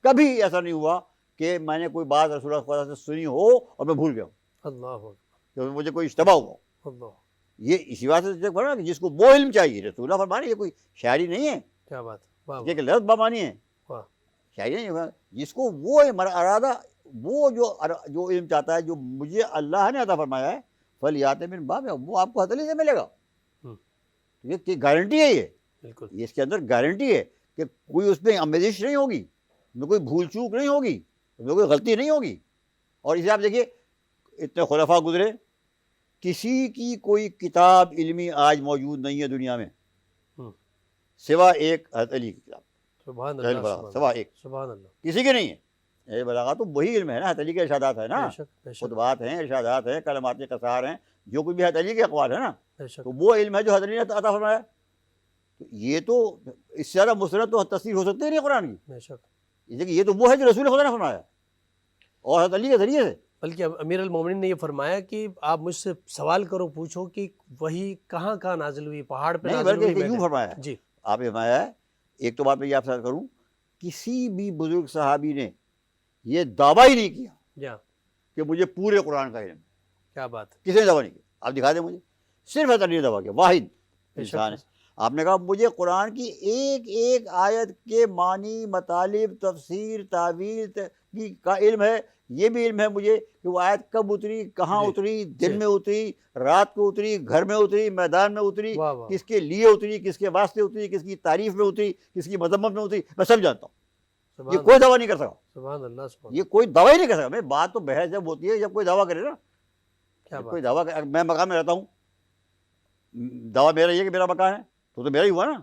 کبھی ایسا نہیں ہوا کہ میں نے کوئی بات رسول اللہ خدا سے سنی ہو اور میں بھول گیا ہوں، اللہ اکبر، کہ مجھے کوئی اشتباہ ہوا ہو۔ اللہ، یہ اسی بات سے فرما کہ جس کو وہ علم چاہیے، رسول اللہ فرما رہے ہیں، یہ کوئی شاعری نہیں ہے، کیا بات، واہ، یہ کہ لفظ بامانی ہے، واہ، شاعری نہیں ہے، جس کو وہ ارادہ، وہ جو علم چاہتا ہے جو مجھے اللہ نے عطا فرمایا ہے، فلیات من باب، وہ آپ کو حضرت علی سے ملے گا۔ یہ گارنٹی ہے، یہ بالکل، اس کے اندر گارنٹی ہے کہ کوئی اس میں آمیزش نہیں ہوگی، اس میں کوئی بھول چوک نہیں ہوگی، اس میں کوئی غلطی نہیں ہوگی۔ اور اسے آپ دیکھیے اتنے خلفاء گزرے، کسی کی کوئی کتاب علمی آج موجود نہیں ہے دنیا میں سوا ایک حضرت علی کی کتاب، سبحان سہل اللہ، بلاغت، سوا ایک، سبحان اللہ، کسی کی نہیں ہے۔ یہ بلاغت تو وہی علم ہے نا، حضرت علی کے ارشادات ہے نا، بے شک، بے شک، خطبات ہیں، ارشادات ہیں، کلمات قصار ہیں، جو کوئی بھی حضرت علی کے اقوال ہے نا، بے شک، تو وہ علم ہے جو حضرت علی نے عطا فرمایا۔ تو یہ تو اس سے زیادہ مستند تو تصویر ہو سکتی ہے نہیں قرآن کی، بے شک، یہ تو وہ ہے جو رسول خدا نے فرمایا اور حضرت علی کے ذریعے سے۔ بلکہ امیر المومنین نے یہ فرمایا کہ آپ مجھ سے سوال کرو، پوچھو کہ وہی کہاں کہاں نازل ہوئی، پہاڑ پہ نہیں نازل ہوئی، بلکہ یوں فرمایا ہے، جی، آپ نے فرمایا ہے، ایک تو بات میں یہ آپ سے کروں، کسی بھی بزرگ صحابی نے یہ دعویٰ ہی نہیں کیا جی، کہ مجھے پورے قرآن کا علم ہے، کیا بات، کسی نے دعویٰ نہیں کیا، آپ دکھا دیں مجھے، صرف حضرت علی نے دعویٰ کیا، واحد بے شک، انسان ہے۔ آپ نے کہا مجھے قرآن کی ایک ایک آیت کے معنی، مطالب، تفسیر، تعویل کا علم ہے، یہ بھی علم ہے مجھے کہ وہ آیت کب اتری، کہاں جی، اتری، جی، دن میں اتری، رات کو اتری، گھر میں اتری، میدان میں اتری، واہ واہ، کس کے لیے اتری، کس کے واسطے اتری، کس کی تعریف میں اتری، کس کی مذمت میں اتری، میں سب جانتا ہوں۔ یہ سبحان کوئی دعویٰ نہیں کر سکا، سبحان اللہ، سبحان یہ کوئی دعویٰ ہی نہیں کر سکا۔ میں بات تو بحث جب ہوتی ہے جب کوئی دعویٰ کرے نا، کیا کوئی بات، دعویٰ میں مکان میں رہتا ہوں، دعویٰ میرا یہ کہ میرا مکان ہے تو میرا ہی ہوا نا۔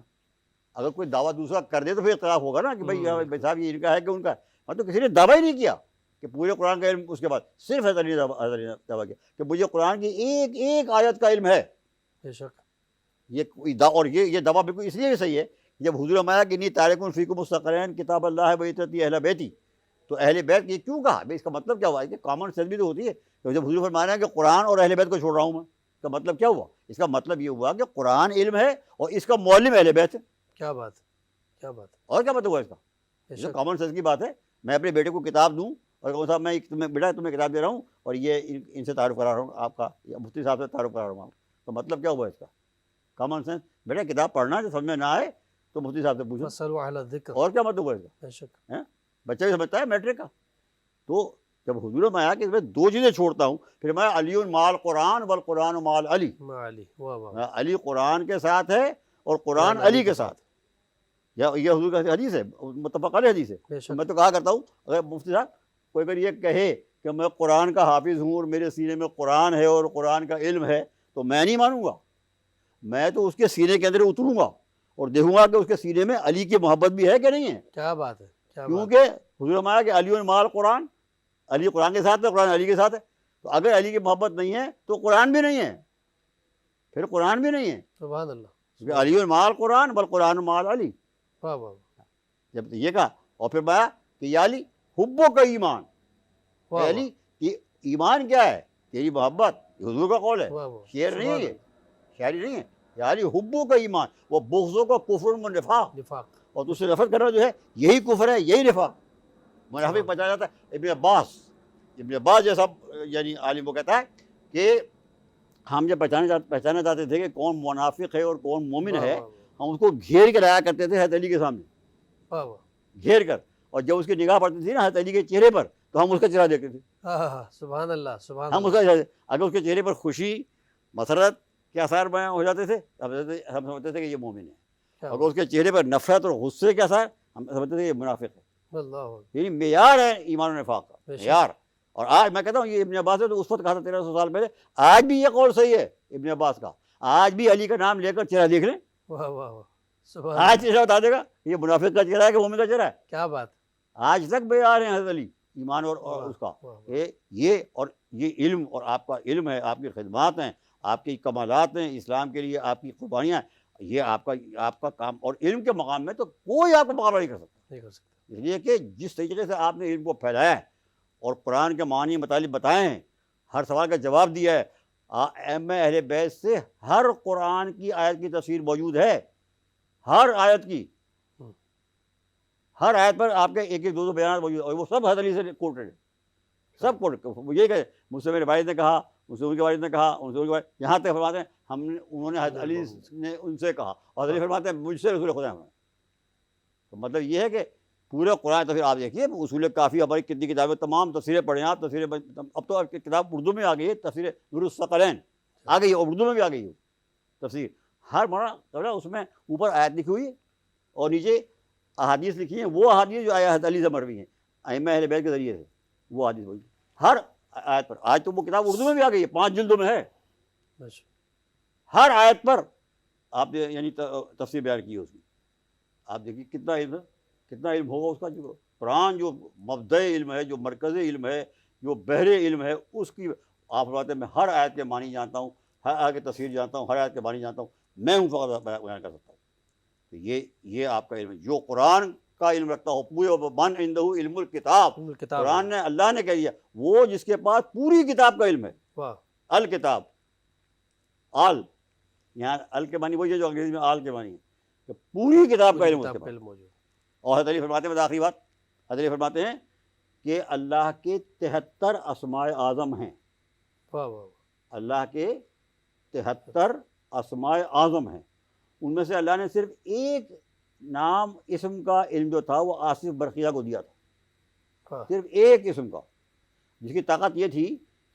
اگر کوئی دعویٰ دوسرا کر دے تو پھر اختلاف ہوگا نا کہ بھائی صاحب یہ ان کا ہے کہ ان کا ہے، مطلب کسی نے دعویٰ ہی نہیں کیا کہ پورے قرآن کا علم، اس کے بعد صرف حضرت علی نے دعویٰ کیا کہ مجھے قرآن کی ایک ایک آیت کا علم ہے۔ بے شک، اور یہ دعویٰ بالکل اس لیے بھی صحیح ہے، جب حضور فرمایا کہ انی تارکٌ فیکم مستقرین کتاب اللہ و عترتی اہل بیتی، تو اہل بیت یہ کیوں کہا؟ اس کا مطلب کیا ہوا ہے کہ کامن سینس بھی تو ہوتی ہے کہ جب حضور فرمایا ہے کہ قرآن اور اہل بیت کو چھوڑ رہا ہوں میں، اس کا مطلب کیا ہوا؟ اس کا مطلب یہ ہوا کہ قرآن علم ہے اور اس کا معلم اہل بیت ہے۔ کیا بات، کیا بات، اور کیا مطلب ہوا اس کا؟ بے یہ شک، کامن سینس کی بات ہے۔ میں اپنے بیٹے کو کتاب دوں اور کہوں صاحب میں تمہیں بیٹا تمہیں کتاب دے رہا ہوں اور یہ ان سے تعارف کرا رہا ہوں آپ کا، یا مفتی صاحب سے تعارف کرا رہا ہوں آپ، تو مطلب کیا ہوا اس کا؟ کامن سینس، بیٹا کتاب پڑھنا جو سمجھ میں نہ آئے تو مفتی صاحب سے پوچھو، فَاسْأَلُوا أَهْلَ الذِّكْرِ، اور کیا مطلب ہوا اس کا؟ بے شک، بچہ بھی سمجھتا ہے میٹرک کا. تو جب حضور میں آیا کہ میں دو چیزیں چھوڑتا ہوں، پھر میں علی مال قرآن والقرآن مال علی، علی، واہ واہ، علی قرآن کے ساتھ ہے اور قرآن علی کے ساتھ. یہ حضور کا حدیث ہے، متفق علیہ حدیث ہے. بے تو شک، میں تو کہا کرتا ہوں اگر مفتی صاحب کوئی اگر یہ کہے کہ میں قرآن کا حافظ ہوں اور میرے سینے میں قرآن ہے اور قرآن کا علم ہے، تو میں نہیں مانوں گا. میں تو اس کے سینے کے اندر اتروں گا اور دیکھوں گا کہ اس کے سینے میں علی کی محبت بھی ہے کہ نہیں ہے. کیا بات ہے، کیا بات کیونکہ حضور فرمایا کہ علی مال قرآن، علی قرآن کے ساتھ ہے، قرآن علی کے ساتھ ہے. تو اگر علی کی محبت نہیں ہے تو قرآن بھی نہیں ہے، پھر قرآن بھی نہیں ہے. سبحان اللہ، کیونکہ علی مال قرآن بل قرآن مال علی. واہ واہ، جب یہ کہا اور پھر بتایا کہ یا علی حبوں کا ایمان، واہ علی یہ ایمان کیا ہے؟ تیری محبت. یہ حضور کا قول ہے، واہ واہ، شعر نہیں ہے، سبحان یہ اللہ، شاعری نہیں ہے. یا علی حبوں کا ایمان وہ بغضوں کا کفر و نفاق، نفاق، اور تجھ سے نفرت کرنا جو ہے یہی کفر ہے، یہی نفاق. منافق پہچانا جاتا ہے. ابن عباس جیسا یعنی عالم وہ کہتا ہے کہ ہم جب پہچانا چاہتے تھے کہ کون منافق ہے اور کون مومن واہ ہے، واہ، ہم اس کو گھیر کے لایا کرتے تھے حضرت علی کے سامنے، واہ واہ، گھیر کر. اور جب اس کی نگاہ پڑتی تھی نا حضرت علی کے چہرے پر تو ہم اس کا چہرہ دیکھتے تھے. سبحان اللہ، سبحان ہم اس اللہ، کا اگر اس کے چہرے پر خوشی مسرت کے آثار بیان ہو جاتے تھے ہم سمجھتے تھے کہ یہ مومن ہے. اگر اس کے چہرے پر نفرت اور غصے کے آثار ہم سمجھتے تھے یہ منافق ہے. اللہ، یعنی معیار ہے ایمان و نفاق کا، بے شک. معیار. اور آج میں کہتا ہوں یہ ابن عباس نے تو اس وقت کہا تھا 1300 سال پہلے، آج بھی یہ قول صحیح ہے ابن عباس کا. آج بھی علی کا نام لے کر چہرہ دیکھ لیں، واہ واہ واہ، سبحان آج اللہ، چہرہ بتا دے گا یہ منافق کا چہرہ ہے کہ مومن کا چہرہ ہے. کیا بات، آج تک معیار ہیں حضرت علی ایمان اور اس کا. واہ واہ، یہ علم اور آپ کا علم ہے، آپ کی خدمات ہیں، آپ کی کمالات ہیں اسلام کے لیے، آپ کی قربانیاں، یہ آپ کا کام. اور علم کے مقام میں تو کوئی آپ کا مقابلہ نہیں کر سکتا. نہیں کر سکتا، اس لیے کہ جس طریقے سے آپ نے علم کو پھیلایا ہے اور قرآن کے معنی مطالب بتائے ہیں، ہر سوال کا جواب دیا ہے. ائمہ اہل بیت سے ہر قرآن کی آیت کی تفسیر موجود ہے، ہر آیت کی، ہر آیت پر آپ کے ایک ایک دو بیانات موجود ہیں، اور وہ سب حضرت علی سے کوٹڈ ہے، سب کوٹ. یہ کہ مجھ سے میرے والد نے کہا، مجھ سے ان کے والد نے کہا، ان سے ان کے والد، یہاں تک فرماتے ہیں انہوں نے حضرت علی نے ان سے کہا، اور حضرت علی فرماتے ہیں مجھ سے رسول خدا نے. تو مطلب یہ ہے کہ پورے قرآن تفسیر آپ دیکھیے، اصول کافی ہماری کتنی کتابیں، تمام تفسیریں پڑھیں آپ، تفسیریں اب تو کتاب اردو میں آ گئی ہے، تفسیر نور الثقلین آ گئی ہے، اردو میں بھی آ گئی ہے تفسیر. ہر مولانا اس میں اوپر آیت لکھی ہوئی ہے اور نیچے احادیث لکھی ہیں، وہ احادیث جو حضرت علی سے مروی ہیں ائمہ اہل بیت کے ذریعے سے، وہ حدیث وہی ہر آیت پر. آج تو وہ کتاب اردو میں بھی آ گئی ہے، 5 جلدوں میں ہے. ہر آیت پر آپ نے یعنی تفسیر بیان کی ہے اس کی. آپ دیکھیے کتنا علم ہوگا اس کا. جو قرآن جو مبدأ علم ہے، جو مرکز علم ہے، جو بحر علم ہے، اس کی آپ فرماتے ہیں میں ہر آیت کے معنی جانتا ہوں، ہر آیت کی تفسیر جانتا ہوں، ہر آیت کے معنی جانتا ہوں، میں ہوں فقط بیان کر سکتا ہوں. تو یہ آپ کا علم ہے جو قرآن کا علم رکھتا ہو. پورے من عندہ علم الکتاب، قرآن نے اللہ نے کہہ دیا وہ جس کے پاس پوری کتاب کا علم ہے. الکتاب، آل، یہاں ال کے معنی وہی ہے جو انگریزی میں آل کے معنی ہے، کہ پوری کتاب کا علم اس کے پاس. اور حضرت علی فرماتے ہیں، آخری بات، حضرت علی فرماتے ہیں کہ اللہ کے 73 اسماء اعظم ہیں. اللہ کے 73 اسماء اعظم ہیں. ان میں سے اللہ نے صرف ایک نام اسم کا علم جو تھا وہ آصف برقیہ کو دیا تھا، صرف ایک اسم کا، جس کی طاقت یہ تھی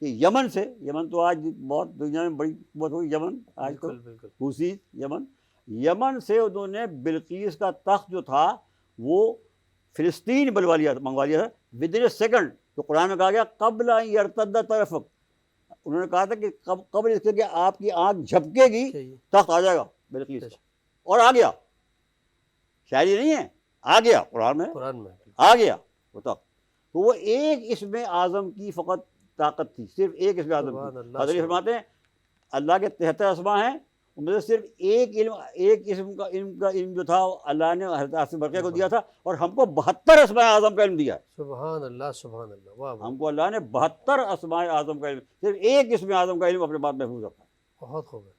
کہ یمن سے، یمن تو آج بہت دنیا میں بڑی قوت ہوئی، یمن آج تو حوثی یمن سے انہوں نے بلقیس کا تخت جو تھا وہ فلسطین منگوا لیا تھا ودن اے سیکنڈ. تو قرآن میں کہا گیا قبل ان یرتد طرفک، انہوں نے کہا تھا کہ قبل اس کے کہ آپ کی آنکھ جھپکے گی تخت آ جائے گا بلقیس کا. اور آ گیا، شاعری نہیں ہے، آ گیا قرآن میں آ گیا وہ تخت. تو وہ ایک اسم اعظم کی فقط طاقت تھی، صرف ایک اسم اعظم کی. حضرت علی فرماتے ہیں اللہ کے 73 اسماء ہیں، ان میں سے صرف ایک اسم کا علم جو تھا اللہ نے حضرت آصف برقیہ کو دیا تھا، اور ہم کو 72 اسماء اعظم کا علم دیا ہے. سبحان اللہ، سبحان اللہ. ہم کو اللہ نے 72 اسماء اعظم کا علم، صرف ایک اسم اعظم کا علم اپنے پاس محفوظ رکھا ہے. بہت خوب ہے.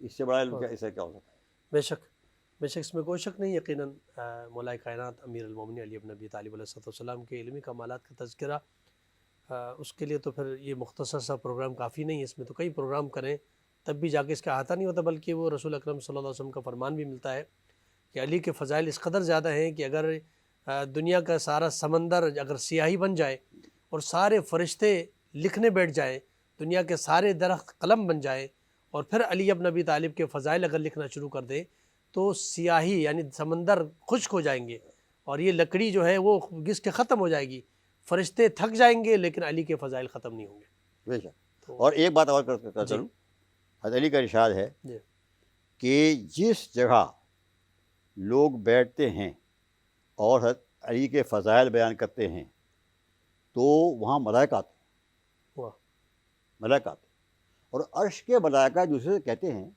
اس سے بڑا علم اس سے کیا ہو سکتا ہے؟ بے شک، بے شک، اس میں کوئی شک نہیں. یقیناً مولا کائنات امیر المومنین علی بن ابی طالب علیہ السلام کے علمی کمالات کا تذکرہ اس کے لیے تو پھر یہ مختصر سا پروگرام کافی نہیں ہے، اس میں تو کئی پروگرام کریں تب بھی جا کے اس کا احاطہ نہیں ہوتا، بلکہ وہ رسول اکرم صلی اللہ علیہ وسلم کا فرمان بھی ملتا ہے کہ علی کے فضائل اس قدر زیادہ ہیں کہ اگر دنیا کا سارا سمندر اگر سیاہی بن جائے اور سارے فرشتے لکھنے بیٹھ جائیں، دنیا کے سارے درخت قلم بن جائیں، اور پھر علی ابن ابی طالب کے فضائل اگر لکھنا شروع کر دیں تو سیاہی یعنی سمندر خشک ہو جائیں گے اور یہ لکڑی جو ہے وہ گھس کے ختم ہو جائے گی، فرشتے تھک جائیں گے لیکن علی کے فضائل ختم نہیں ہوں گے۔ بے شک۔ تو اور ایک بات اور کر جی چلوں، حضرت علی کا ارشاد ہے جی کہ جس جگہ لوگ بیٹھتے ہیں اور حضرت علی کے فضائل بیان کرتے ہیں تو وہاں ملائکہ آتے ہیں، واہ ملائکہ آتے ہیں، اور عرش کے ملائکہ دوسرے سے کہتے ہیں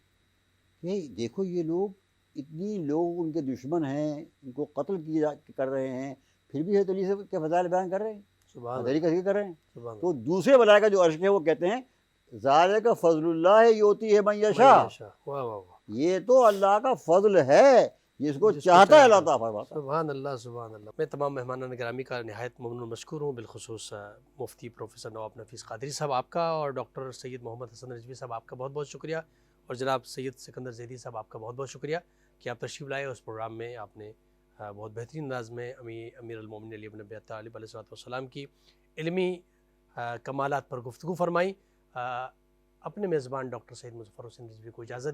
کہ دیکھو یہ لوگ اتنی لوگ ان کے دشمن ہیں، ان کو قتل کر رہے ہیں، پھر بھی حضرت علی سے کے فضائل بیان کر رہے ہیں، سبحان حضرت علی کا ذکر کر رہے ہیں۔ سبحان تو دوسرے ملائکہ جو عرش کے ہیں وہ کہتے ہیں ذالک فضل اللہ یؤتی ہے من یشاء، اللہ، واہ واہ واہ، یہ تو اللہ کا فضل ہے جس کو جس کو چاہتا ہے چاہتا اللہ تعالیٰ فرماتا ہے۔ سبحان اللہ سبحان اللہ۔ میں تمام مہمانان گرامی کا نہایت ممنون مشکور ہوں، بالخصوص مفتی پروفیسر نواب نفیس قادری صاحب آپ کا، اور ڈاکٹر سید محمد حسن رضوی صاحب آپ کا بہت بہت شکریہ، اور جناب سید سکندر زیدی صاحب آپ کا بہت بہت شکریہ کہ آپ تشریف لائے اس پروگرام میں۔ آپ نے بہت بہترین انداز میں امیر المومنین علی بن ابی طالب علیہ السلام کی علمی کمالات پر گفتگو فرمائی۔ اپنے میزبان ڈاکٹر سید مظفر حسین رضوی کو اجازت